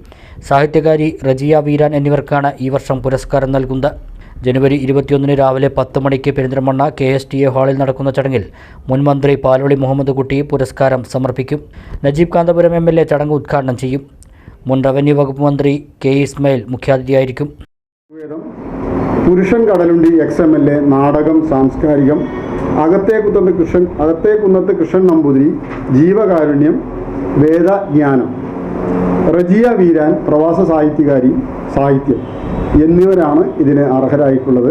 സാഹിത്യകാരി റജിയ വീരാൻ എന്നിവർക്കാണ് ഈ വർഷം പുരസ്കാരം നൽകുന്നത്. ജനുവരി 21 രാവിലെ 10 മണിക്ക് പെരിന്തൽമണ്ണ KSTA ഹാളിൽ നടക്കുന്ന ചടങ്ങിൽ മുൻ മന്ത്രി പാലോളി മുഹമ്മദ് കുട്ടി പുരസ്കാരം സമർപ്പിക്കും. നജീബ് കാന്തപുരം MLA ചടങ്ങ് ഉദ്ഘാടനം ചെയ്യും. മുൻ റവന്യൂ വകുപ്പ് മന്ത്രി K ഇസ്മായിൽ മുഖ്യാതിഥിയായിരിക്കും. പുരുഷൻ കടലുണ്ടി XMLA, നാടകം സാംസ്കാരികം അകത്തേക്കുന്നത്ത് കൃഷ്ണൻ നമ്പൂതിരി, ജീവകാരുണ്യം, വേദജ്ഞാനം, റജിയ വീരാൻ, പ്രവാസ സാഹിത്യകാരി, സാഹിത്യം എന്നിവരാണ് ഇതിന് അർഹരായിട്ടുള്ളത്.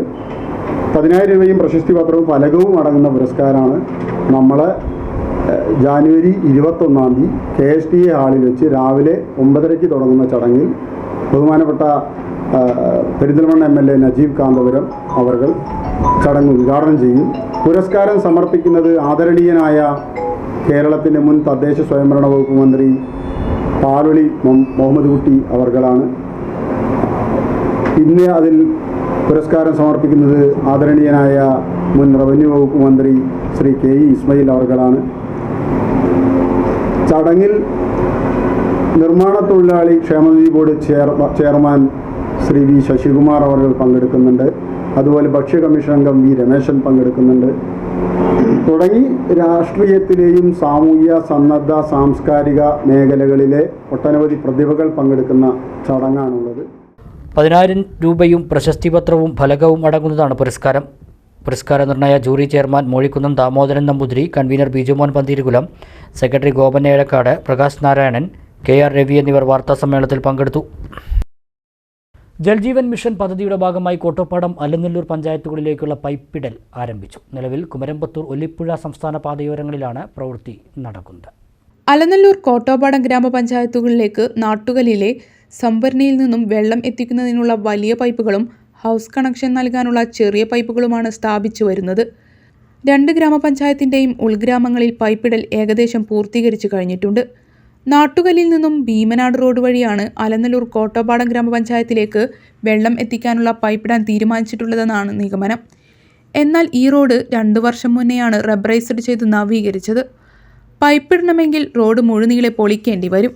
10,000 രൂപയും പ്രശസ്തി പത്രവും ഫലകവും അടങ്ങുന്ന പുരസ്കാരമാണ് നമ്മളെ ജനുവരി 21 KSTA ഹാളിൽ വെച്ച് രാവിലെ 9:30 തുടങ്ങുന്ന ചടങ്ങിൽ ബഹുമാനപ്പെട്ട പെരിന്തൽമണ്ണ MLA നജീബ് കാന്തപുരം അവർ ചടങ്ങ് ഉദ്ഘാടനം ചെയ്യും. പുരസ്കാരം സമർപ്പിക്കുന്നത് ആദരണീയനായ കേരളത്തിൻ്റെ മുൻ തദ്ദേശ സ്വയംഭരണ വകുപ്പ് മന്ത്രി പാലോളി മുഹമ്മദ് കുട്ടി അവർകളാണ്. പിന്നെ അതിൽ പുരസ്കാരം സമർപ്പിക്കുന്നത് ആദരണീയനായ മുൻ റവന്യൂ വകുപ്പ് മന്ത്രി ശ്രീ K ഇസ്മായിൽ അവർകളാണ്. ചടങ്ങിൽ നിർമ്മാണ തൊഴിലാളി ക്ഷേമനിധി board chairman Shri V Sasikumar അവർ പങ്കെടുക്കുന്നുണ്ട്. അതുപോലെ ഭക്ഷ്യ കമ്മീഷൻ അംഗം V രമേശൻ പങ്കെടുക്കുന്നുണ്ട്. തുടങ്ങി രാഷ്ട്രീയത്തിലെയും സാമൂഹ്യ സന്നദ്ധ സാംസ്കാരിക മേഖലകളിലെ ഒട്ടനവധി പ്രതിഭകൾ പങ്കെടുക്കുന്ന ചടങ്ങാണുള്ളത്. 10,000 രൂപയും പ്രശസ്തി പത്രവും ഫലകവും അടങ്ങുന്നതാണ് പുരസ്കാരം. പുരസ്കാര നിർണയ jury chairman Mozhikkunnam Damodaran Namboothiri, convener Bijumon Pantheerukulam, secretary Gopan Ezhakkad, Prakash Narayanan, KR Ravi എന്നിവർ വാർത്താസമ്മേളനത്തിൽ പങ്കെടുത്തു. ജൽജീവൻ മിഷൻ പദ്ധതിയുടെ ഭാഗമായി കോട്ടോപ്പാടം അലനല്ലൂർ പഞ്ചായത്തുകളിലേക്കുള്ള പൈപ്പിടൽ ആരംഭിച്ചു. നിലവിൽ കുമരമ്പത്തൂർ ഒല്ലിപ്പുഴ സംസ്ഥാന പാതയോരങ്ങളിലാണ് പ്രവൃത്തി നടക്കുന്നത്. അലനല്ലൂർ കോട്ടോപ്പാടം ഗ്രാമപഞ്ചായത്തുകളിലേക്ക് നാട്ടുകലിലെ സംഭരണിയിൽ നിന്നും വെള്ളം എത്തിക്കുന്നതിനുള്ള വലിയ പൈപ്പുകളും ഹൗസ് കണക്ഷൻ നൽകാനുള്ള ചെറിയ പൈപ്പുകളുമാണ് സ്ഥാപിച്ചു വരുന്നത്. 2 ഗ്രാമപഞ്ചായത്തിൻ്റെയും ഉൾഗ്രാമങ്ങളിൽ പൈപ്പിടൽ ഏകദേശം പൂർത്തീകരിച്ചു കഴിഞ്ഞിട്ടുണ്ട്. നാട്ടുകലിൽ നിന്നും ഭീമനാട് റോഡ് വഴിയാണ് അലനല്ലൂർ കോട്ടോപ്പാടം ഗ്രാമപഞ്ചായത്തിലേക്ക് വെള്ളം എത്തിക്കാനുള്ള പൈപ്പിടാൻ തീരുമാനിച്ചിട്ടുള്ളതെന്നാണ് നിഗമനം. എന്നാൽ ഈ റോഡ് 2 വർഷം മുന്നെയാണ് റബ്ബറൈസ്ഡ് ചെയ്ത് നവീകരിച്ചത്. പൈപ്പിടണമെങ്കിൽ റോഡ് മുഴുനീളെ പൊളിക്കേണ്ടി വരും.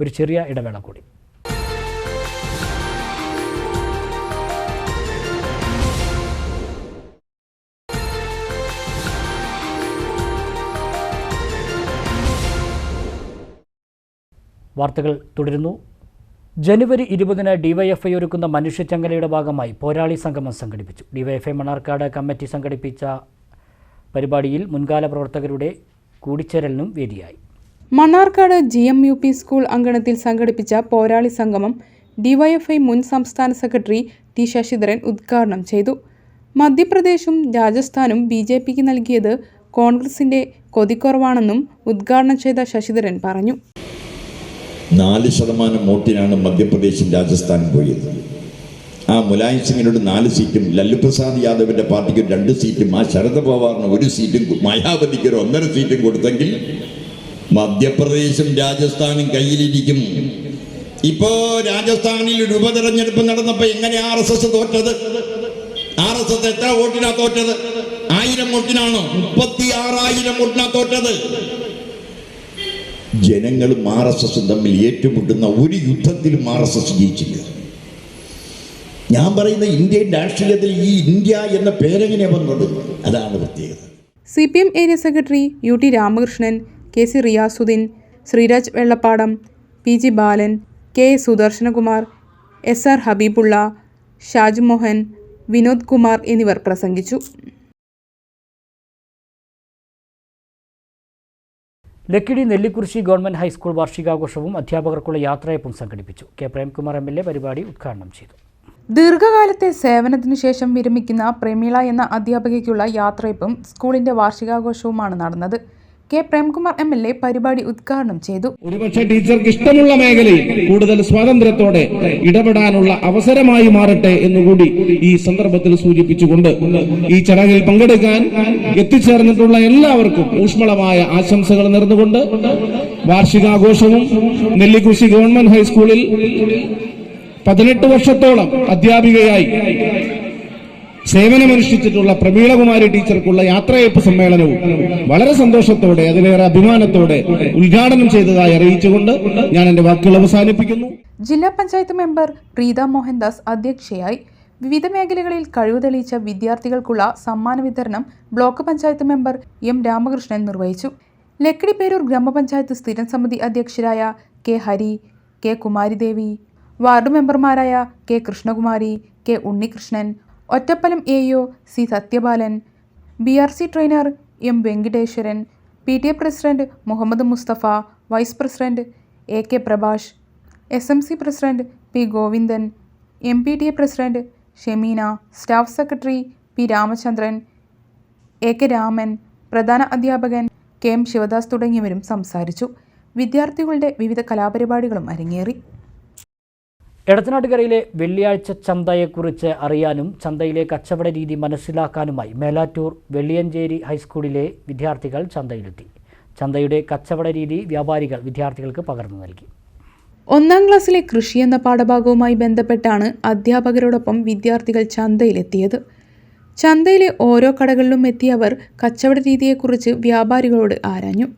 ഒരു ചെറിയ ഇടവേള കൂടി. വാർത്തകൾ തുടരുന്നു. ജനുവരി 20 DYFI ഒരുക്കുന്ന മനുഷ്യച്ചങ്ങലയുടെ ഭാഗമായി പോരാളി സംഗമം സംഘടിപ്പിച്ചു. DYFI മണ്ണാർക്കാട് കമ്മിറ്റി സംഘടിപ്പിച്ച പരിപാടിയിൽ മുൻകാല പ്രവർത്തകരുടെ കൂടിച്ചേരലിനും വേദിയായി. മണ്ണാർക്കാട് GMUP സ്കൂൾ അങ്കണത്തിൽ സംഘടിപ്പിച്ച പോരാളി സംഗമം DYFI മുൻ സംസ്ഥാന സെക്രട്ടറി T ശശിധരൻ ഉദ്ഘാടനം ചെയ്തു. മധ്യപ്രദേശും രാജസ്ഥാനും BJPക്ക് നൽകിയത് കോൺഗ്രസിന്റെ കൊതിക്കുറവാണെന്നും ഉദ്ഘാടനം ചെയ്ത ശശിധരൻ പറഞ്ഞു. 4% വോട്ടിനാണ് മധ്യപ്രദേശും രാജസ്ഥാനും പോയത്. ആ മുലായം സിംഗിനോട് 4 സീറ്റും, ലല്ലു പ്രസാദ് യാദവിന്റെ പാർട്ടിക്ക് 2 സീറ്റും, ആ ശരത് പവാറിന് 1 സീറ്റും, മായാവതിക്ക് 1.5 സീറ്റും കൊടുത്തെങ്കിൽ മധ്യപ്രദേശും രാജസ്ഥാനും കയ്യിലിരിക്കും. ഇപ്പോ രാജസ്ഥാനിൽ ഉപതെരഞ്ഞെടുപ്പ് നടന്നപ്പോ എങ്ങനെ RSS തോറ്റത്? RSS എത്ര വോട്ടിനാ തോറ്റത്? 1000 വോട്ടിനാണോ? 36,000 വോട്ടിനാ തോറ്റത്. ജനങ്ങളും RSSും തമ്മിൽ ഏറ്റുമുട്ടുന്ന ഒരു യുദ്ധത്തിലും RSS ജയിച്ചില്ല. ഞാൻ പറയുന്ന ഇന്ത്യൻ രാഷ്ട്രീയത്തിൽ ഈ ഇന്ത്യ എന്ന പേരെങ്ങനെ വന്നത്? അതാണ് പ്രത്യേകത. CPM area secretary UT Ramakrishnan, KC Riyasuddin, Sreeraj Vellappadam, PG ബാലൻ, KA സുദർശനകുമാർ, SR ഹബീബുള്ള, ഷാജ് മോഹൻ, വിനോദ് കുമാർ എന്നിവർ പ്രസംഗിച്ചു. ലക്കിടി നെല്ലിക്കുറിശി ഗവൺമെന്റ് ഹൈസ്കൂൾ വാർഷികാഘോഷവും അധ്യാപകർക്കുള്ള യാത്രയപ്പും സംഘടിപ്പിച്ചു. കെ പ്രേംകുമാർ MLA പരിപാടി ഉദ്ഘാടനം ചെയ്തു. ദീർഘകാലത്തെ സേവനത്തിനു ശേഷം വിരമിക്കുന്ന പ്രമീള എന്ന അധ്യാപികയ്ക്കുള്ള യാത്രയപ്പും സ്കൂളിന്റെ വാർഷികാഘോഷവുമാണ് നടന്നത്. കെ പ്രേംകുമാർ MLA പരിപാടി ഉദ്ഘാടനം ചെയ്തു. ഒരുപക്ഷെ ടീച്ചർക്ക് ഇഷ്ടമുള്ള മേഖലയിൽ കൂടുതൽ സ്വാതന്ത്ര്യത്തോടെ ഇടപെടാനുള്ള അവസരമായി മാറട്ടെ എന്നുകൂടി ഈ സന്ദർഭത്തിൽ സൂചിപ്പിച്ചുകൊണ്ട് ഈ ചടങ്ങിൽ പങ്കെടുക്കാൻ എത്തിച്ചേർന്നിട്ടുള്ള എല്ലാവർക്കും ഊഷ്മളമായ ആശംസകൾ നേർന്നുകൊണ്ട് വാർഷികാഘോഷവും നെല്ലിക്കുറിശി ഗവൺമെന്റ് ഹൈസ്കൂളിൽ 18 വർഷത്തോളം അധ്യാപികയായി സേവനമനുഷ്ഠിച്ചിട്ടുള്ള പ്രമീളകുമാരി ടീച്ചർക്കുള്ള യാത്രയയപ്പ് സമ്മേളനവും വളരെ സന്തോഷത്തോടെ, അതിലേറെ അഭിമാനത്തോടെ ഉദ്ഘാടനം ചെയ്തതായി അറിയിച്ചുകൊണ്ട് ഞാൻ എന്റെ വാക്കുകൾ അവസാനിപ്പിക്കുന്നു. ജില്ലാ പഞ്ചായത്ത് മെമ്പർ പ്രീത മോഹൻദാസ് അധ്യക്ഷയായി. വിവിധ മേഖലകളിൽ കഴിവ് തെളിയിച്ച വിദ്യാർത്ഥികൾക്കുള്ള സമ്മാന വിതരണം block panchayat member M Ramakrishnan നിർവഹിച്ചു. ലക്കിടി പേരൂർ ഗ്രാമപഞ്ചായത്ത് സ്ഥിരം സമിതി അധ്യക്ഷരായ K Hari, K Kumaridevi, ward മെമ്പർമാരായ K Krishnakumari, K Unnikrishnan, Ottapalam AO C Sathyapalan, BRC trainer M Venkateswaran, PTA president Muhammad Musthafa, vice president AK Prabhash, SMC president P Govindan, MPTA president Shemeena, staff secretary P Ramachandran, AK Raman, പ്രധാന അധ്യാപകൻ KM ശിവദാസ് തുടങ്ങിയവരും സംസാരിച്ചു. വിദ്യാർത്ഥികളുടെ വിവിധ കലാപരിപാടികളും അരങ്ങേറി. എടത്തനാട്ടുകരയിലെ വെള്ളിയാഴ്ച ചന്തയെക്കുറിച്ച് അറിയാനും ചന്തയിലെ കച്ചവട രീതി മനസ്സിലാക്കാനുമായി മേലാറ്റൂർ വെള്ളിയഞ്ചേരി ഹൈസ്കൂളിലെ വിദ്യാർത്ഥികൾ ചന്തയിലെത്തി. ചന്തയുടെ കച്ചവട രീതി വ്യാപാരികൾ വിദ്യാർത്ഥികൾക്ക് പകർന്നു നൽകി. 1ാം ക്ലാസ്സിലെ കൃഷി എന്ന പാഠഭാഗവുമായി ബന്ധപ്പെട്ടാണ് അധ്യാപകരോടൊപ്പം വിദ്യാർത്ഥികൾ ചന്തയിലെത്തിയത്. ചന്തയിലെ ഓരോ കടകളിലും എത്തിയവർ കച്ചവട രീതിയെക്കുറിച്ച് വ്യാപാരികളോട് ആരാഞ്ഞു.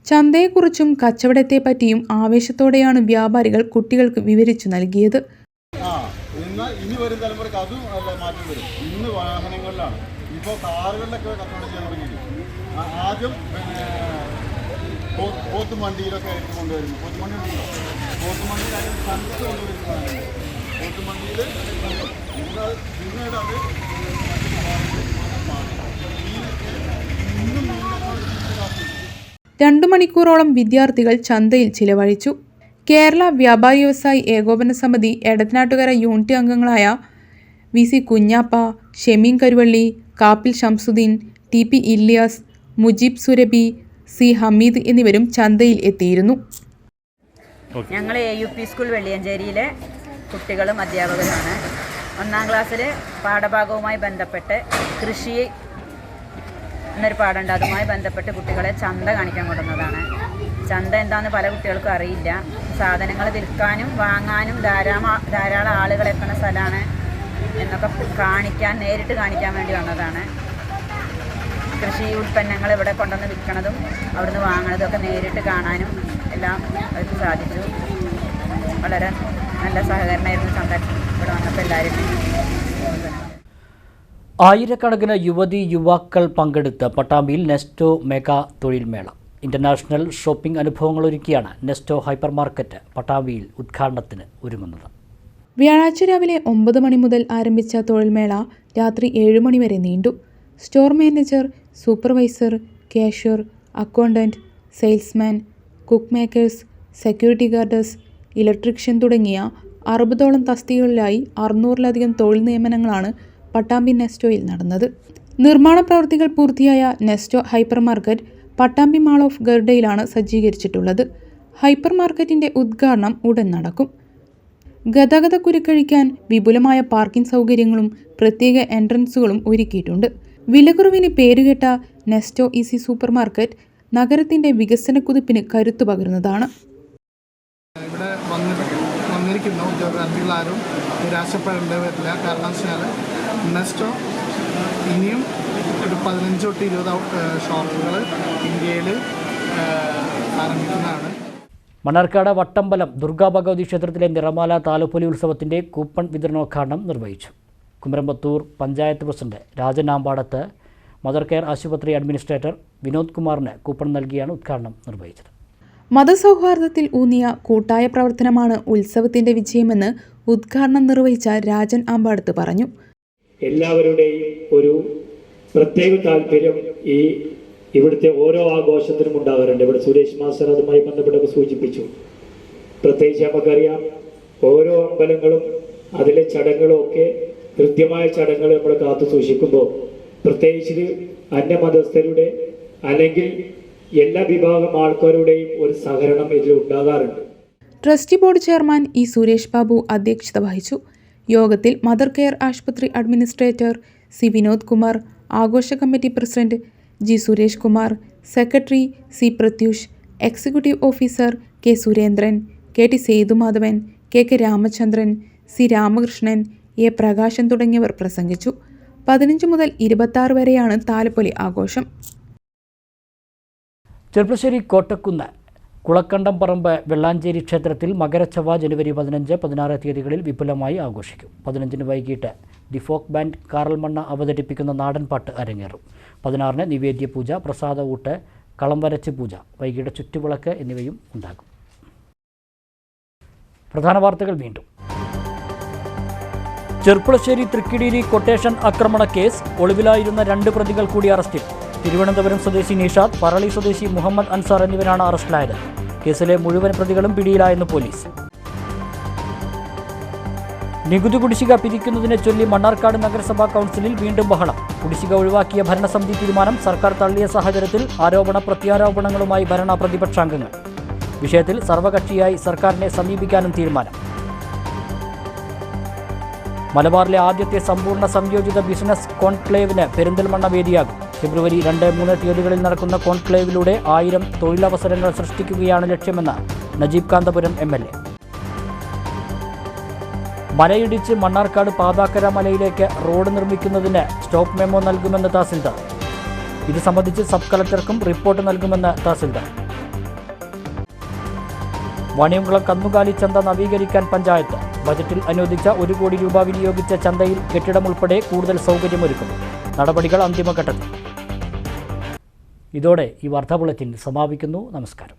ചന്തയെക്കുറിച്ചും കച്ചവടത്തെപ്പറ്റിയും ആവേശത്തോടെയാണ് വ്യാപാരികൾ കുട്ടികൾക്ക് വിവരിച്ചു നൽകിയത്. ഇനി വരും തലമുറയ്ക്ക് അതും മാറ്റം വരും. ഇന്ന് വാഹനങ്ങളിലാണ്, ഇപ്പോൾ കാറുകളിലൊക്കെ കച്ചവടം ചെയ്യാൻ തുടങ്ങിയിട്ട്. ആദ്യം പോത്തും വണ്ടിയിലൊക്കെ ആയിട്ട് കൊണ്ടുവരുന്നു. പോത്തുമണ്ടി ഉണ്ടല്ലോ, പോത്തുമണ്ടിയിൽ അതിന് കണ്ടിട്ട് കൊണ്ടുവരുന്നതാണ്. പോത്തുമണ്ടിയിൽ പിന്നീട് അത് ഇന്നും 2 മണിക്കൂറോളം വിദ്യാർത്ഥികൾ ചന്തയിൽ ചിലവഴിച്ചു. കേരള വ്യാപാരി വ്യവസായി ഏകോപന സമിതി എടത്തനാട്ടുകര യൂണിറ്റ് അംഗങ്ങളായ VC Kunhappa, Shemeen Karuvally, Kappil Shamsuddin, TP Ilyas, Mujeeb Surabi, C Hameed എന്നിവരും ചന്തയിൽ എത്തിയിരുന്നു. ഞങ്ങൾ AUP സ്കൂൾ വെള്ളിയഞ്ചേരിയിലെ കുട്ടികളും അധ്യാപകരുമാണ്. 1ാം ക്ലാസ്സിൽ പാഠഭാഗവുമായി ബന്ധപ്പെട്ട് കൃഷി എന്നൊരു പാഠമുണ്ട്. അതുമായി ബന്ധപ്പെട്ട് കുട്ടികളെ ചന്ത കാണിക്കാൻ കൊണ്ടുവന്നതാണ്. ചന്ത എന്താണെന്ന് പല കുട്ടികൾക്കും അറിയില്ല. സാധനങ്ങൾ വിൽക്കാനും വാങ്ങാനും ധാരാളം ആളുകൾ എത്തുന്ന സ്ഥലമാണ് എന്നൊക്കെ നേരിട്ട് കാണിക്കാൻ വേണ്ടി വന്നതാണ്. കൃഷി ഉൽപ്പന്നങ്ങൾ ഇവിടെ കൊണ്ടുവന്ന് വിൽക്കണതും അവിടുന്ന് വാങ്ങണതും ഒക്കെ നേരിട്ട് കാണാനും എല്ലാം അവർക്ക് സാധിച്ചു. വളരെ നല്ല സഹകരണമായിരുന്നു ചന്ത ഇവിടെ വന്നപ്പോൾ എല്ലാവരും. ആയിരക്കണക്കിന് യുവാക്കൾ പങ്കെടുത്ത പട്ടാമ്പിയിൽ നെസ്റ്റോ മെഗാ തൊഴിൽ മേള. ഇന്റർനാഷണൽ ഷോപ്പിംഗ് അനുഭവങ്ങളൊരുക്കിയാണ് നെസ്റ്റോ ഹൈപ്പർ മാർക്കറ്റ് പട്ടാമ്പിയിൽ ഉദ്ഘാടനത്തിന് ഒരുങ്ങുന്നത്. വ്യാഴാഴ്ച രാവിലെ 9 മണി മുതൽ ആരംഭിച്ച തൊഴിൽമേള രാത്രി 7 മണി വരെ നീണ്ടു. Store manager, supervisor, cashier, accountant, salesman, cook makers, security guarders, electrician തുടങ്ങിയ 60ഓളം തസ്തികകളിലായി 600-ലധികം തൊഴിൽ നിയമനങ്ങളാണ് പട്ടാമ്പി നെസ്റ്റോയിൽ നടന്നത്. നിർമ്മാണ പ്രവൃത്തികൾ പൂർത്തിയായ Nesto hyper market Pattambi mall of ഗർഡയിലാണ് സജ്ജീകരിച്ചിട്ടുള്ളത്. ഹൈപ്പർ മാർക്കറ്റിന്റെ ഉദ്ഘാടനം ഉടൻ നടക്കും. ഗതാഗതക്കുരുക്കഴിക്കാൻ വിപുലമായ പാർക്കിംഗ് സൗകര്യങ്ങളും പ്രത്യേക എൻട്രൻസുകളും ഒരുക്കിയിട്ടുണ്ട്. വിലക്കുറവിന് പേരുകേട്ട നെസ്റ്റോ ഈസി സൂപ്പർ മാർക്കറ്റ് നഗരത്തിന്റെ വികസന കുതിപ്പിന് കരുത്തു പകരുന്നതാണ്. ഇവിടെ വന്നിരിക്കുന്ന ഉദ്യോഗാർത്ഥികളാരും നിരാശപ്പെടേണ്ടതില്ല. കാരണം വെച്ചാൽ നെസ്റ്റോ ഇനിയും ഒരു 15 തൊട്ട് 20 ഷോപ്പുകൾ ഇന്ത്യയിൽ ആരംഭിക്കുന്നതാണ്. മണ്ണാർക്കാട് വട്ടമ്പലം ദുർഗാ ഭഗവതി ക്ഷേത്രത്തിലെ നിറമാല താലപ്പൊലി ഉത്സവത്തിന്റെ കൂപ്പൺ വിതരണോദ്ഘാടനം നിർവഹിച്ചു. Kumaramputhur panchayat president Rajan Ambadath mother care ആശുപത്രി അഡ്മിനിസ്ട്രേറ്റർ വിനോദ് കുമാറിന് കൂപ്പൺ നൽകിയാണ് ഉദ്ഘാടനം നിർവഹിച്ചത്. മതസൗഹാർദ്ദത്തിൽ ഊന്നിയ കൂട്ടായ പ്രവർത്തനമാണ് ഉത്സവത്തിന്റെ വിജയമെന്ന് ഉദ്ഘാടനം നിർവഹിച്ച രാജൻ ആമ്പാടത്ത് പറഞ്ഞു. എല്ലാവരുടെയും ഒരു പ്രത്യേക താല്പര്യം ഇവിടുത്തെ ഓരോ ആഘോഷത്തിനും ഉണ്ടാകാറുണ്ട്. ഇവിടെ സുരേഷ് മാസ്റ്റർ അതുമായി ബന്ധപ്പെട്ടൊക്കെ സൂചിപ്പിച്ചു. പ്രത്യേകിച്ച് നമുക്കറിയാം, ഓരോ അമ്പലങ്ങളും അതിലെ ചടങ്ങുകളും ഒക്കെ കൃത്യമായ ചടങ്ങുകൾ നമ്മൾ കാത്തു സൂക്ഷിക്കുമ്പോൾ പ്രത്യേകിച്ച് അന്യമതസ്ഥരുടെ അല്ലെങ്കിൽ എല്ലാ വിഭാഗം ആൾക്കാരുടെയും ഒരു സഹകരണം ഇതിൽ ഉണ്ടാകാറുണ്ട്. Trustee board chairman E Suresh Babu അധ്യക്ഷത വഹിച്ചു. യോഗത്തിൽ മദർ കെയർ ആശുപത്രി അഡ്മിനിസ്ട്രേറ്റർ സി വിനോദ് കുമാർ, ആഘോഷ committee president G Suresh Kumar, secretary C Pratyush, executive officer K Surendran, K T Sethumadhavan, K K Ramachandran, C Ramakrishnan, A Prakashan തുടങ്ങിയവർ പ്രസംഗിച്ചു. 15 മുതൽ 26 വരെയാണ് താലപ്പൊലി ആഘോഷം. ചെർപ്പശ്ശേരി കോട്ടക്കുന്ന് കുളക്കണ്ടം പറമ്പ് വെള്ളാഞ്ചേരി ക്ഷേത്രത്തിൽ മകരച്ചവ ജനുവരി 15, 16 തീയതികളിൽ വിപുലമായി ആഘോഷിക്കും. 15-ന് വൈകിട്ട് ദി ഫോക്ക് ബാൻഡ് കാറൽമണ്ണ അവതരിപ്പിക്കുന്ന നാടൻപാട്ട് അരങ്ങേറും. 16-ന് നിവേദ്യ പൂജ, പ്രസാദ ഊട്ട്, കളം വരച്ച് പൂജ, വൈകിട്ട് ചുറ്റുവിളക്ക് എന്നിവയും ഉണ്ടാകും. പ്രധാന വാർത്തകൾ വീണ്ടും. ചെർപ്പുളശ്ശേരി തൃക്കിടിരി കൊട്ടേഷൻ ആക്രമണ കേസ്, ഒളിവിലായിരുന്ന 2 പ്രതികൾ കൂടി അറസ്റ്റിൽ. തിരുവനന്തപുരം സ്വദേശി നിഷാദ്, പറളി സ്വദേശി മുഹമ്മദ് അൻസാർ എന്നിവരാണ് അറസ്റ്റിലായത്. കേസിലെ മുഴുവൻ പ്രതികളും പിടിയിലായെന്ന് പോലീസ്. നികുതി കുടിശ്ശിക പിരിക്കുന്നതിനെ ചൊല്ലി മണ്ണാർക്കാട് നഗരസഭാ കൗൺസിലിൽ വീണ്ടും ബഹളം. കുടിശ്ശിക ഒഴിവാക്കിയ ഭരണസമിതി തീരുമാനം സർക്കാർ തള്ളിയ സാഹചര്യത്തിൽ ആരോപണ പ്രത്യാരോപണങ്ങളുമായി ഭരണ പ്രതിപക്ഷാംഗങ്ങൾ. വിഷയത്തിൽ സർവകക്ഷിയായി സർക്കാരിനെ സമീപിക്കാനും തീരുമാനം. മലബാറിലെ ആദ്യത്തെ സമ്പൂർണ്ണ സംയോജിത ബിസിനസ് കോൺക്ലേവിന് പെരിന്തൽമണ്ണ വേദിയാകും. ഫെബ്രുവരി 2, 3 തീയതികളിൽ നടക്കുന്ന കോൺക്ലേവിലൂടെ 1000 തൊഴിലവസരങ്ങൾ സൃഷ്ടിക്കുകയാണ് ലക്ഷ്യമെന്ന് നജീബ് കാന്തപുരം MLA. മലയിടിച്ച് മണ്ണാർക്കാട് പാതാക്കര മലയിലേക്ക് റോഡ് നിർമ്മിക്കുന്നതിന് സ്റ്റോപ്പ് മെമ്മോ നൽകുമെന്ന് തഹസിൽദാർ. ഇത് സംബന്ധിച്ച് സബ് കളക്ടർക്കും റിപ്പോർട്ട് നൽകുമെന്ന് തഹസിൽദാർ. വാണിയംകുളം കന്നുകാലി ചന്ത നവീകരിക്കാൻ പഞ്ചായത്ത്. ബജറ്റിൽ അനുവദിച്ച 1 കോടി രൂപ വിനിയോഗിച്ച ചന്തയിൽ കെട്ടിടം ഉൾപ്പെടെ കൂടുതൽ സൗകര്യമൊരുക്കും. നടപടികൾ അന്തിമഘട്ടത്തിൽ. ഇതോടെ ഈ വാർത്താ ബുള്ളറ്റിൻ സമാപിക്കുന്നു. നമസ്കാരം.